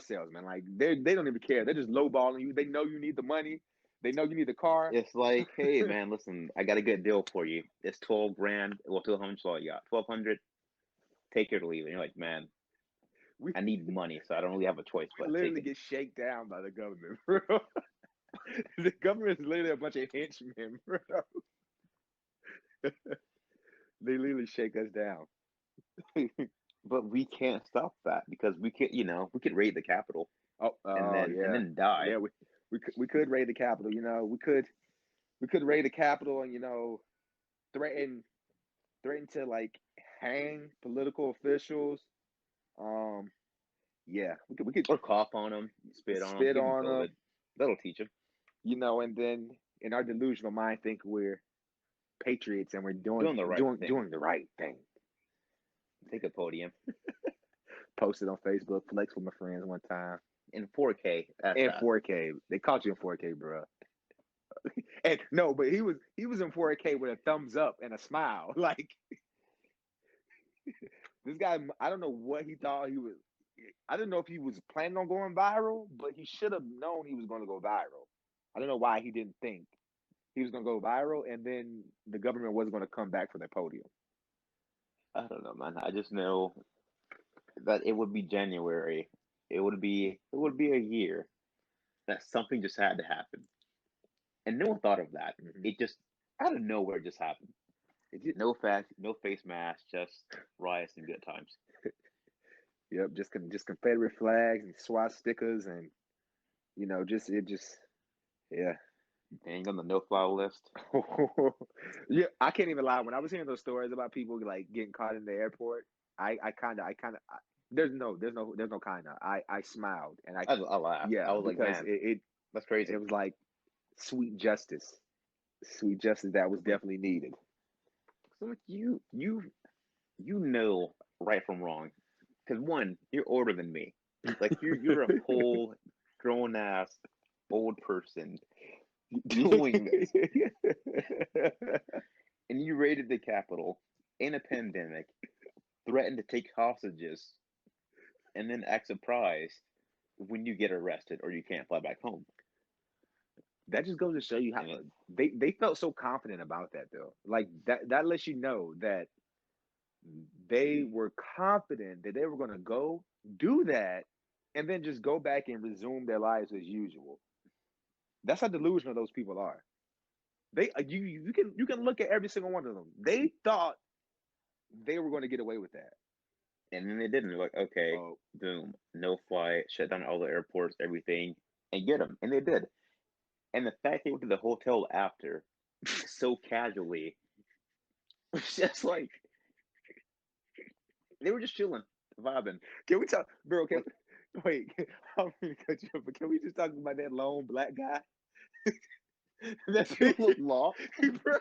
S2: salesman. Like they don't even care. They're just lowballing you. They know you need the money. They know you need the car.
S1: It's like, hey man, listen, I got a good deal for you. It's 12 grand. Well, 1200, so you got 1200. Take it or leave it. And you're like, man,
S2: We
S1: I need money, so I don't really have a choice
S2: we
S1: but take
S2: literally
S1: it.
S2: get shaken down by the government, bro. The government is literally a bunch of henchmen, bro. They literally shake us down.
S1: But we can't stop that because we could raid the capital
S2: Oh,
S1: and
S2: oh
S1: then and
S2: yeah,
S1: then die.
S2: yeah. We could raid the Capitol. We could raid the Capitol and threaten to like hang political officials. Um, yeah, we could
S1: Or cough on them, spit on them,
S2: spit
S1: give them
S2: on
S1: COVID.
S2: them,
S1: That'll teach them.
S2: and then in our delusional mind think we're patriots and we're
S1: Doing the right thing.
S2: doing the right thing.
S1: Take a podium
S2: Posted on Facebook, flex with my friends one time
S1: in 4K at
S2: in
S1: that.
S2: 4K. They caught you in 4K, bro. And no, but he was in 4K with a thumbs up and a smile. Like this guy, I don't know what he thought he was. I didn't know if he was planning on going viral, but he should have known he was going to go viral. I don't know why he didn't think he was gonna go viral, and then the government wasn't gonna come back for their podium.
S1: I don't know, man. I just know that it would be January. It would be a year that something just had to happen, and no one thought of that.
S2: Mm-hmm.
S1: It just out of nowhere just happened.
S2: It just,
S1: No fact, no face mask, just riots and good times.
S2: yep, just Confederate flags and swastikas, and just it just yeah.
S1: Being on the no-fly list.
S2: Yeah, I can't even lie. When I was hearing those stories about people like getting caught in the airport, there's no kind of. I smiled and
S1: I laughed. I
S2: yeah,
S1: was like,
S2: because
S1: man, that's crazy.
S2: it was like sweet justice, sweet justice that was
S1: It's like,
S2: definitely needed.
S1: so like you know right from wrong. Because one, you're older than me. Like you're a whole grown ass old person doing this, and you raided the Capitol in a pandemic, threatened to take hostages, and then act surprised when you get arrested or you can't fly back home.
S2: That just goes to show you how
S1: And it,
S2: they felt so confident about that though. Like that lets you know that they were confident that they were going to go do that and then just go back and resume their lives as usual. That's how delusional those people are. They you can look at every single one of them. They thought they were going to get away with that.
S1: and then they didn't. They're like, okay,
S2: Oh,
S1: boom, no flight, shut down all the airports, everything, and get them. And they did. And the fact they went to the hotel after so casually was just like they were just chilling, vibing.
S2: can we talk, bro?
S1: Like
S2: Wait, I'm gonna cut you up, but can we just talk about that lone black guy? That's
S1: you look lost.
S2: bro.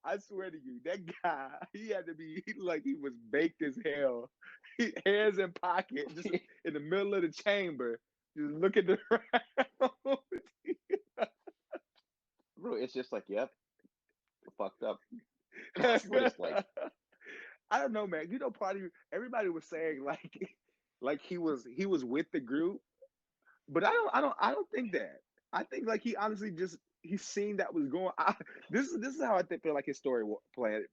S2: I swear to you, that guy, he had to be he like he was baked as hell. Hands in pocket, just in the middle of the chamber, just looking around.
S1: Bro, it's just like, yep, fucked up. That's what it's like.
S2: I don't know, man. Probably everybody was saying like he was with the group, but I don't think that. I think like he honestly just he seen that was going. This is how I feel like his story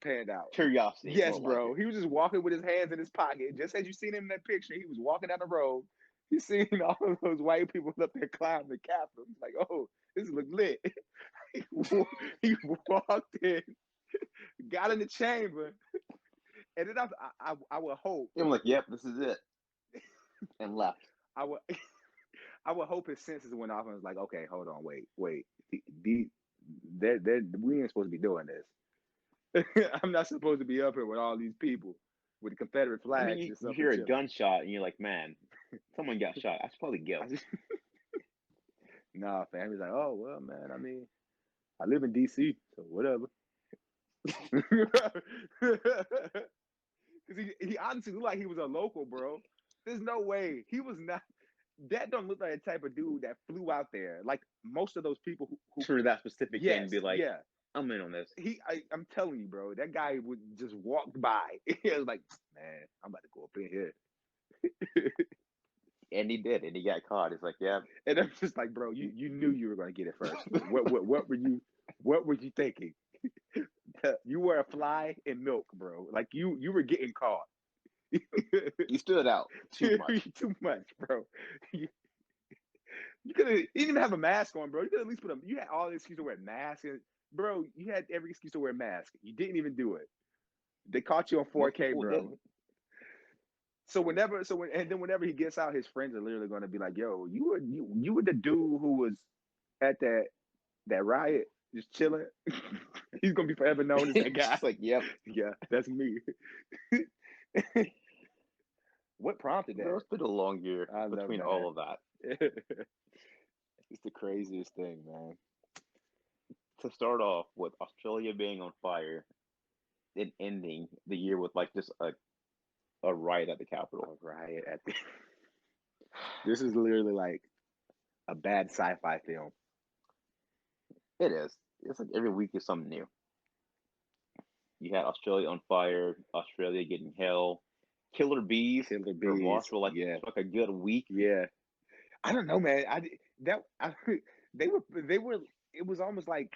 S2: panned out.
S1: Curiosity,
S2: Yes,
S1: more like
S2: bro.
S1: it.
S2: He was just walking with his hands in his pocket, just as you seen him in that picture. He was walking down the road. He seen all of those white people up there climbing the Capitol. He's like, oh, this look lit. He walked in, got in the chamber, and then I would hope
S1: I'm like, yep, this is it, and left.
S2: I would I would hope his senses went off and was like, okay, hold on, wait, we ain't supposed to be doing this. I'm not supposed to be up here with all these people with the Confederate
S1: I mean,
S2: flags
S1: you,
S2: just
S1: you
S2: up here
S1: hear a
S2: chilling.
S1: gunshot and you're like, man, someone got shot. I should probably
S2: I
S1: go.
S2: just nah, fam. He's like, oh well, man. I mean, I live in D.C., so whatever. Because he honestly looked like he was a local, bro. There's no way he was not. That don't look like the type of dude that flew out there. Like most of those people who
S1: For that specific thing, and
S2: yes,
S1: be like,
S2: yeah.
S1: I'm in on this.
S2: I'm telling you, bro, that guy would just walk by. He was like, man, I'm about to go up in here.
S1: And he did, and he got caught. It's like, yeah,
S2: And I'm just like, bro, you knew you were gonna get it first. What were you thinking? You were a fly in milk, bro. Like you were getting caught.
S1: you stood out too much.
S2: Too much, bro. You, you could have. You didn't even have a mask on, bro. You could at least put a. You had all the excuse to wear a mask, and bro, you had every excuse to wear a mask. You didn't even do it. They caught you on
S1: Most
S2: 4K,
S1: people
S2: bro.
S1: didn't.
S2: And then whenever he gets out, his friends are literally going to be like, "Yo, you were the dude who was at that riot, just chilling." He's gonna be forever known as that
S1: It's
S2: guy.
S1: just like, yep,
S2: Yeah, that's me. What prompted
S1: bro,
S2: that?
S1: it's been a long year
S2: I love
S1: between
S2: that.
S1: all of that.
S2: It's the craziest thing, man.
S1: To start off with Australia being on fire, then ending the year with like just a riot at the Capitol.
S2: A riot at the. This is literally like a bad sci-fi film.
S1: It is. It's like every week is something new. You had Australia on fire, Australia getting hell, killer bees
S2: Killer
S1: for March
S2: bees.
S1: for like
S2: Yeah,
S1: a good week.
S2: yeah. I don't know, man. I that I, they were. It was almost like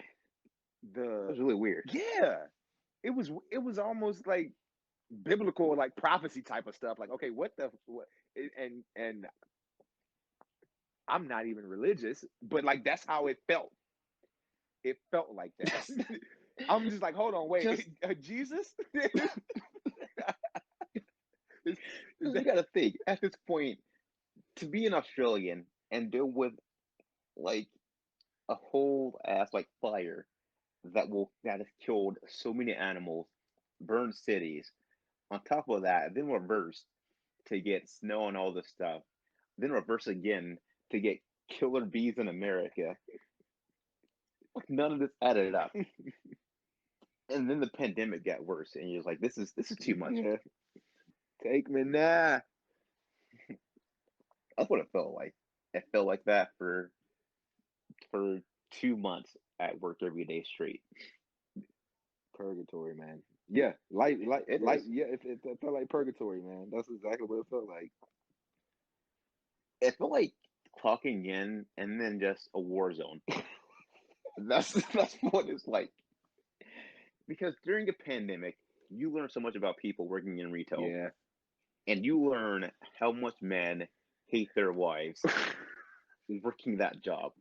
S1: It
S2: the
S1: was really weird.
S2: yeah. It was almost like biblical, like prophecy type of stuff. Like, okay, what the what? And I'm not even religious, but like that's how it felt. It felt like that.
S1: Just,
S2: I'm just like, hold on, wait,
S1: just
S2: Jesus? Is
S1: because you
S2: that,
S1: got to think at this point to be an Australian and deal with like a whole ass like fire that has killed so many animals, burned cities. On top of that, then reverse to get snow and all this stuff. Then reverse again to get killer bees in America. Like none of this added up. And then the pandemic got worse, and you're like, this is too much.
S2: yeah, take me now.
S1: That's what it felt like. It felt like that for 2 months at work every day straight.
S2: Purgatory, man. Yeah,
S1: It is.
S2: yeah. It felt like purgatory, man. That's exactly what it felt like.
S1: It felt like clocking in and then just a war zone. That's what it's like. Because during a pandemic, you learn so much about people working in retail,
S2: Yeah.
S1: and you learn how much men hate their wives working that job.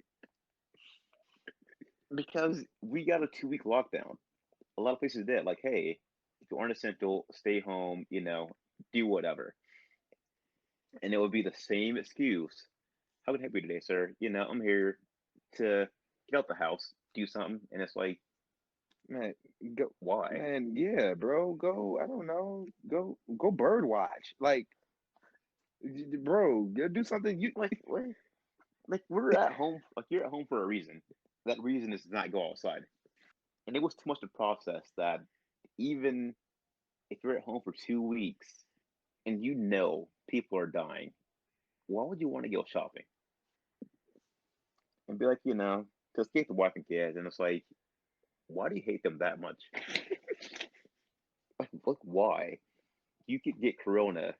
S1: Because we got a 2 week lockdown. A lot of places did. Like, hey, if you aren't essential, stay home, do whatever. And it would be the same excuse. How can I help you today, sir? I'm here to get out the house, do something. And it's like,
S2: Man, go,
S1: why?
S2: man, yeah, bro. Go, I don't know. Go bird watch. Like, bro, go do something. You
S1: Like, we're at home. Like, you're at home for a reason. That reason is to not go outside. And it was too much to process that even if you're at home for 2 weeks and people are dying, why would you want to go shopping? And be like, to escape the wife and kids. And it's like, why do you hate them that much? Like, look, why? You could get corona,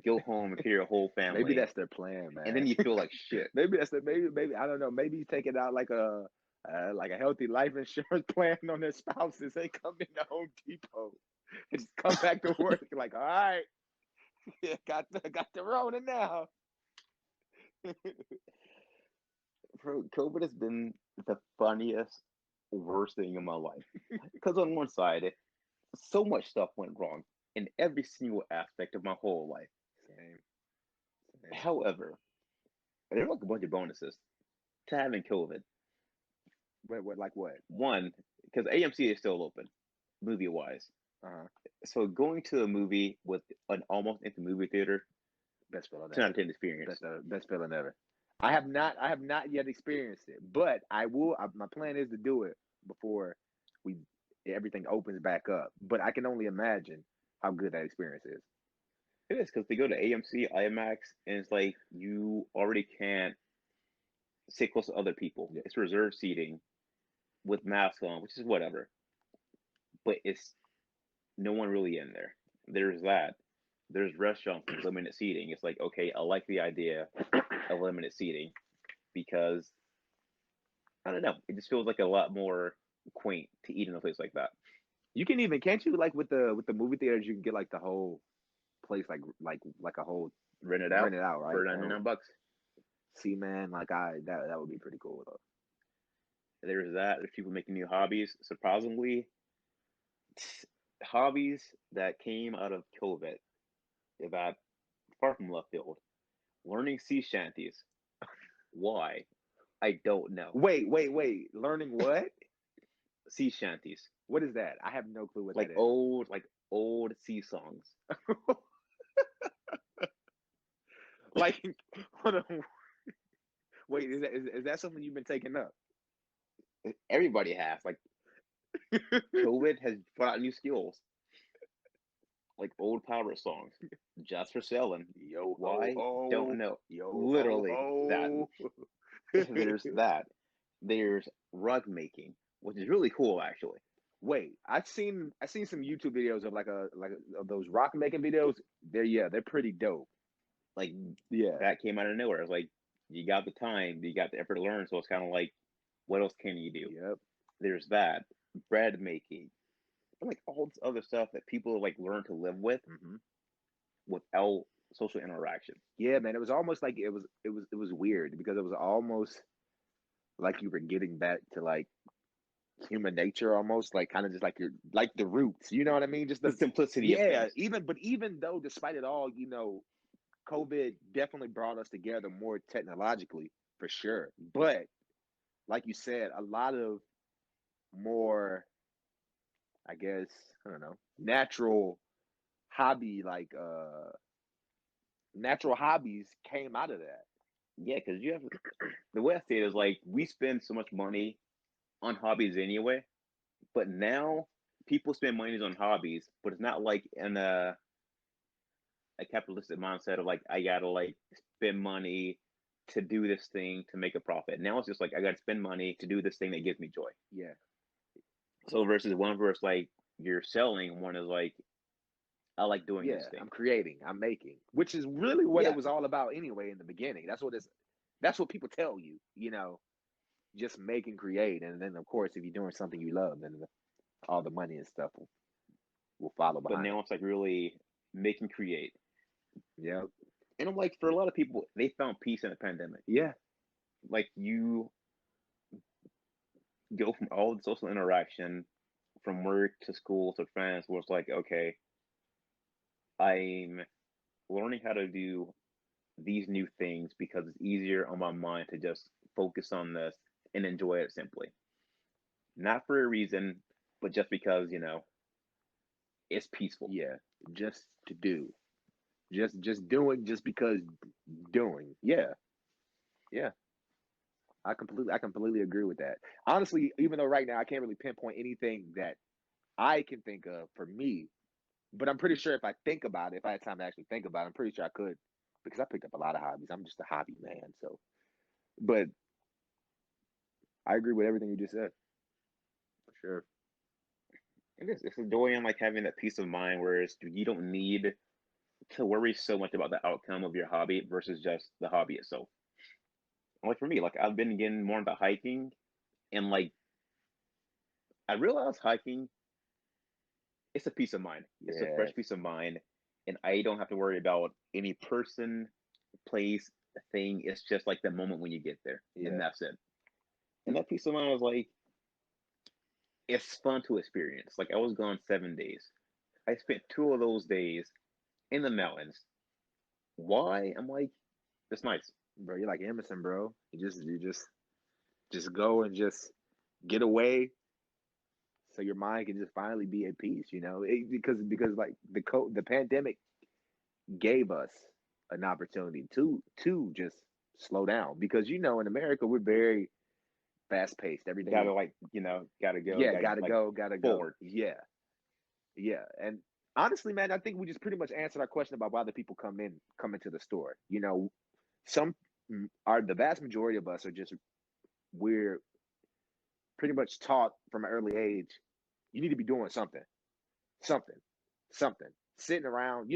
S1: go home and kill your whole
S2: maybe
S1: family,
S2: that's their plan,
S1: and then
S2: man.
S1: you feel like shit.
S2: Maybe that's the maybe I don't know. Maybe he's taking out like a healthy life insurance plan on their spouses. They come into Home Depot and just come back to work like, all right, yeah, got the Rona now.
S1: Bro, COVID has been the funniest, worst thing in my life. Because on one side, so much stuff went wrong in every single aspect of my whole life.
S2: Same, same.
S1: However, there are like a bunch of bonuses to having COVID.
S2: What like what?
S1: One, because AMC is still open, movie wise.
S2: Uh-huh.
S1: So going to a movie with an almost empty movie theater,
S2: Best feeling
S1: 10 out
S2: ever.
S1: of 10 experience.
S2: Best feeling ever. I have not yet experienced it, but I will. My plan is to do it before we everything opens back up. But I can only imagine how good that experience is.
S1: It is because they go to AMC, IMAX, and it's like you already can't sit close to other people.
S2: Yeah.
S1: It's reserved seating with masks on, which is whatever. But it's no one really in there. There's that. There's restaurants with limited seating. It's like, okay, I like the idea of limited seating because I don't know. It just feels like a lot more quaint to eat in a place like that.
S2: You can even can't you like with the movie theaters you can get like the whole place like a whole
S1: Rent it out
S2: rented out, right?
S1: for 99
S2: Oh,
S1: bucks.
S2: see, man, like that would be pretty cool though.
S1: There's that. There's people making new hobbies. Surprisingly, hobbies that came out of COVID that far from left field. Learning sea shanties. Why? I don't know.
S2: Wait. Learning what?
S1: Sea shanties.
S2: What is that? I have no clue what that
S1: Like
S2: is.
S1: old sea songs.
S2: Like, hold on. Wait, is that something you've been taking up?
S1: Everybody has. Like COVID has brought out new skills. Like old pirate songs. Just for selling.
S2: Yo ho
S1: Why? Don't
S2: ho,
S1: know.
S2: yo ho
S1: Literally that.
S2: ho.
S1: There's that. There's rug making, which is really cool actually.
S2: Wait, I seen some YouTube videos of of those rock making videos. They're pretty dope.
S1: Like
S2: Yeah,
S1: that came out of nowhere. I was like, You got the time, you got the effort to learn. So it's kind of like, what else can you do?
S2: Yep.
S1: There's that bread making, and like all this other stuff that people like learn to live with
S2: Hmm.
S1: without social interaction.
S2: Yeah, man. It was almost like it was weird because it was almost like you were getting back to like human nature, almost like kind of just like your like the roots. You know what I mean? Just
S1: The
S2: the
S1: simplicity of
S2: yeah.
S1: things.
S2: Even though, despite it all, COVID definitely brought us together more technologically for sure. But like you said, a lot of more, I guess, I don't know, hobby like natural hobbies came out of that.
S1: Yeah, because you have the way I see it is like we spend so much money on hobbies anyway, but now people spend money on hobbies, but it's not like in a capitalistic mindset of like I gotta like spend money to do this thing to make a profit. Now it's just like I gotta spend money to do this thing that gives me joy.
S2: Yeah.
S1: So versus like you're selling, one is like I like doing
S2: Yeah,
S1: this thing.
S2: I'm creating, I'm making, which is really what it
S1: Yeah,
S2: was all about anyway in the beginning. That's what people tell you, just make and create. And then of course if you're doing something you love, then all the money and stuff will follow
S1: but
S2: behind
S1: now
S2: it.
S1: it's like really make and create.
S2: Yeah.
S1: And I'm like for a lot of people, they found peace in the pandemic.
S2: Yeah.
S1: Like you go from all the social interaction, from work to school to friends, where it's like, okay, I'm learning how to do these new things because it's easier on my mind to just focus on this and enjoy it simply. Not for a reason, but just because, it's peaceful.
S2: Yeah. Just to do. Just doing just because doing. Yeah. Yeah. I completely agree with that. Honestly, even though right now I can't really pinpoint anything that I can think of for me, but I'm pretty sure if I think about it, if I had time to actually think about it, I'm pretty sure I could because I picked up a lot of hobbies. I'm just a hobby man. So, but I agree with everything you just said for sure.
S1: It is. It's a joy in like having that peace of mind where you don't need to worry so much about the outcome of your hobby versus just the hobby itself. Like for me, like I've been getting more into hiking and like I realized hiking, it's a peace of mind. It's a fresh
S2: Yes.
S1: peace of mind. And I don't have to worry about any person, place, thing. It's just like the moment when you get there. And
S2: Yeah.
S1: that's it. And that peace of mind was like, it's fun to experience. Like I was gone 7 days. I spent 2 of those days in the mountains. Why? I'm like, it's nice.
S2: Bro, you're like Emerson, bro. You just go and just get away so your mind can just finally be at peace, because like the pandemic gave us an opportunity to just slow down because in America we're very fast paced.
S1: Gotta
S2: Everything,
S1: like, gotta go,
S2: yeah,
S1: gotta
S2: gotta
S1: like
S2: go, gotta go.
S1: forward.
S2: Yeah, yeah. And honestly, man, I think we just pretty much answered our question about why the people come into the store. Some are the vast majority of us are just we're pretty much taught from an early age. You need to be doing something, something, something. Sitting around.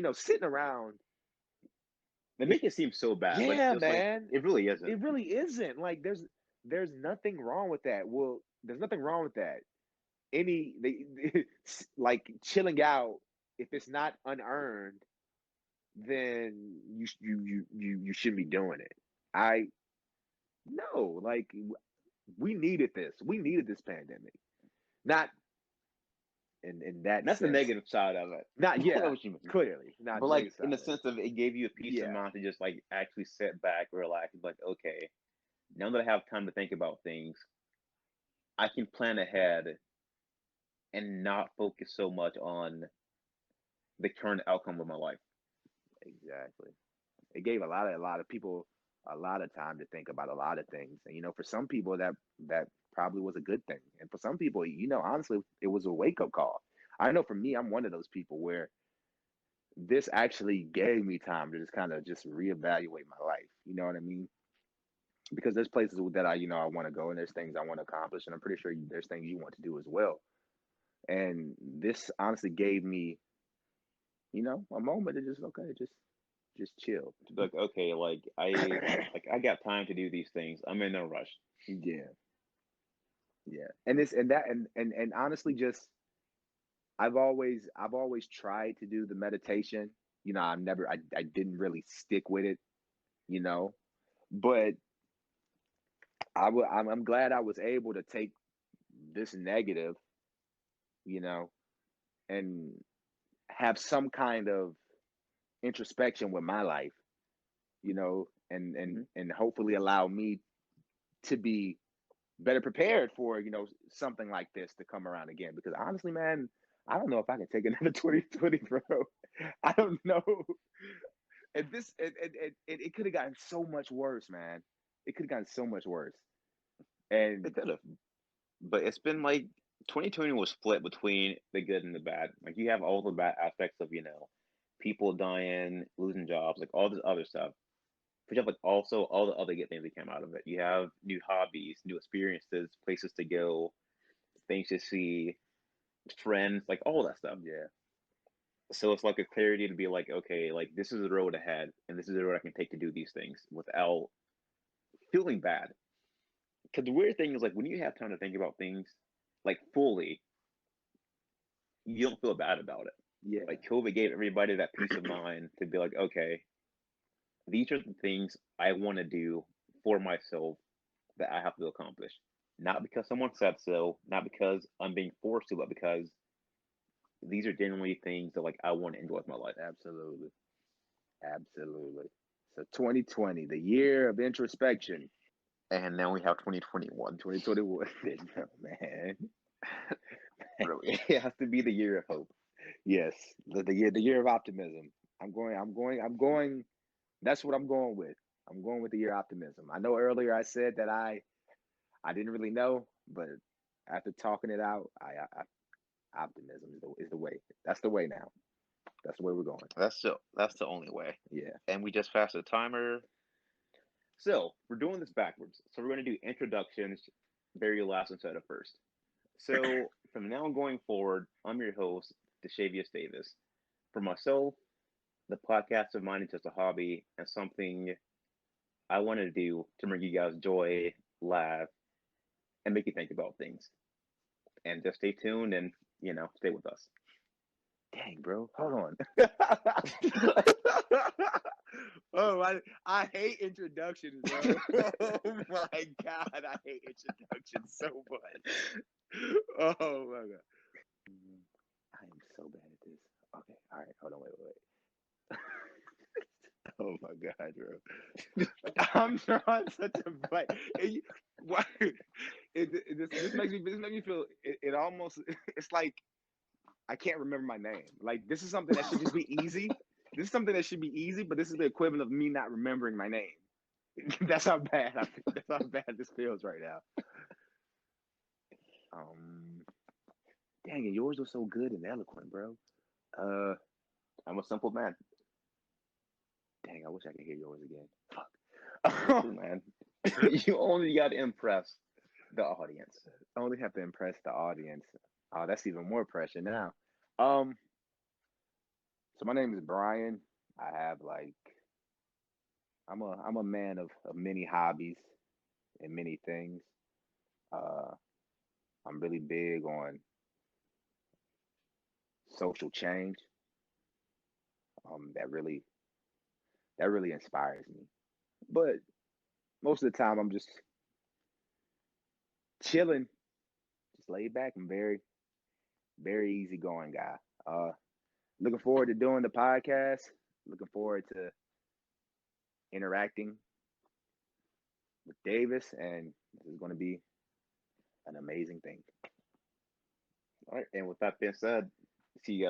S1: They make it seem so bad, but it's
S2: Yeah,
S1: just like
S2: man.
S1: it really isn't.
S2: It really isn't. Like there's nothing wrong with that. Well, there's nothing wrong with that. Like chilling out, if it's not unearned, then you shouldn't be doing it. I No, like we needed this. We needed this pandemic. Not in that
S1: That's the
S2: sense.
S1: negative side of it.
S2: Not
S1: I know
S2: yeah,
S1: what you mean.
S2: clearly. Not
S1: But
S2: the
S1: like
S2: negative
S1: in the
S2: side of it.
S1: sense of it gave you a peace of
S2: Yeah.
S1: mind to just like actually sit back, relax, and be like, okay, now that I have time to think about things, I can plan ahead and not focus so much on the current outcome of my life.
S2: Exactly. It gave a lot of people a lot of time to think about a lot of things. And for some people that probably was a good thing. And for some people, honestly, it was a wake-up call. I know for me, I'm one of those people where this actually gave me time to just kind of just reevaluate my life. You know what I mean? Because there's places that I want to go and there's things I want to accomplish. And I'm pretty sure there's things you want to do as well. And this honestly gave me, a moment to just, okay, just Just chill.
S1: to be like, okay, I got time to do these things. I'm in no rush.
S2: Yeah, yeah. And this and that and honestly, just I've always tried to do the meditation. I didn't really stick with it. You know, but I'm glad I was able to take this negative. You know, and have some kind of introspection with my life. And
S1: Hmm.
S2: hopefully allow me to be better prepared for something like this to come around again. Because honestly, man, I don't know if I can take another 2020, bro. I don't know. And this it could have gotten so much worse, man. It could have gotten so much worse.
S1: It
S2: And
S1: could have, but it's been like 2020 was split between the good and the bad. Like you have all the bad aspects of people dying, losing jobs, like all this other stuff. But you have like also all the other good things that came out of it. You have new hobbies, new experiences, places to go, things to see, friends, like all that stuff.
S2: yeah,
S1: So it's like a clarity to be like, okay, like this is the road ahead, and this is the road I can take to do these things without feeling bad. Because the weird thing is like when you have time to think about things like fully, you don't feel bad about it.
S2: yeah,
S1: Like COVID gave everybody that peace of mind to be like, okay, these are the things I want to do for myself that I have to accomplish. Not because someone said so, not because I'm being forced to, but because these are genuinely things that like I want to enjoy with my life.
S2: absolutely, absolutely. So 2020, the year of introspection.
S1: And now we have 2021.
S2: 2021, man.
S1: Really, it has to be the year of hope.
S2: Yes, the year of optimism. I'm going. That's what I'm going with. I'm going with the year of optimism. I know earlier I said that I didn't really know, but after talking it out, optimism is the way. That's the way now. That's the way we're going.
S1: That's the only way.
S2: Yeah.
S1: And we just passed the timer. So we're doing this backwards. So we're going to do introductions, very last instead of first. So from now going forward, I'm your host, Deshavius Davis. For myself, the podcast of mine is just a hobby and something I want to do to bring you guys joy, laugh, and make you think about things. And just stay tuned and stay with us.
S2: Dang, bro. Hold on. Oh, I hate introductions, bro. Oh my god, I hate introductions so much. Oh my god. I am so bad at this. Okay, all right, hold on, wait. Oh my god, bro. I'm trying such a bite. Why? This makes me feel. It almost. It's like I can't remember my name. Like this is something that should just be easy. This is something that should be easy, but this is the equivalent of me not remembering my name. That's how bad that's how bad this feels right now. Um, Dang it, yours was so good and eloquent, bro. Uh,
S1: I'm a simple man.
S2: Dang, I wish I could hear yours again.
S1: Me
S2: Fuck.
S1: too, man. You only got to impress the audience.
S2: I only have to impress the audience. Oh, that's even more pressure now. Um, so my name is Bryan. I have like I'm a man of many hobbies and many things. Uh, I'm really big on social change. That really inspires me. But most of the time, I'm just chilling, just laid back. I'm very easygoing guy. Uh, Looking forward to doing the podcast. Looking forward to interacting with Davis, and this is going to be an amazing thing.
S1: All right. And with that being said, see you guys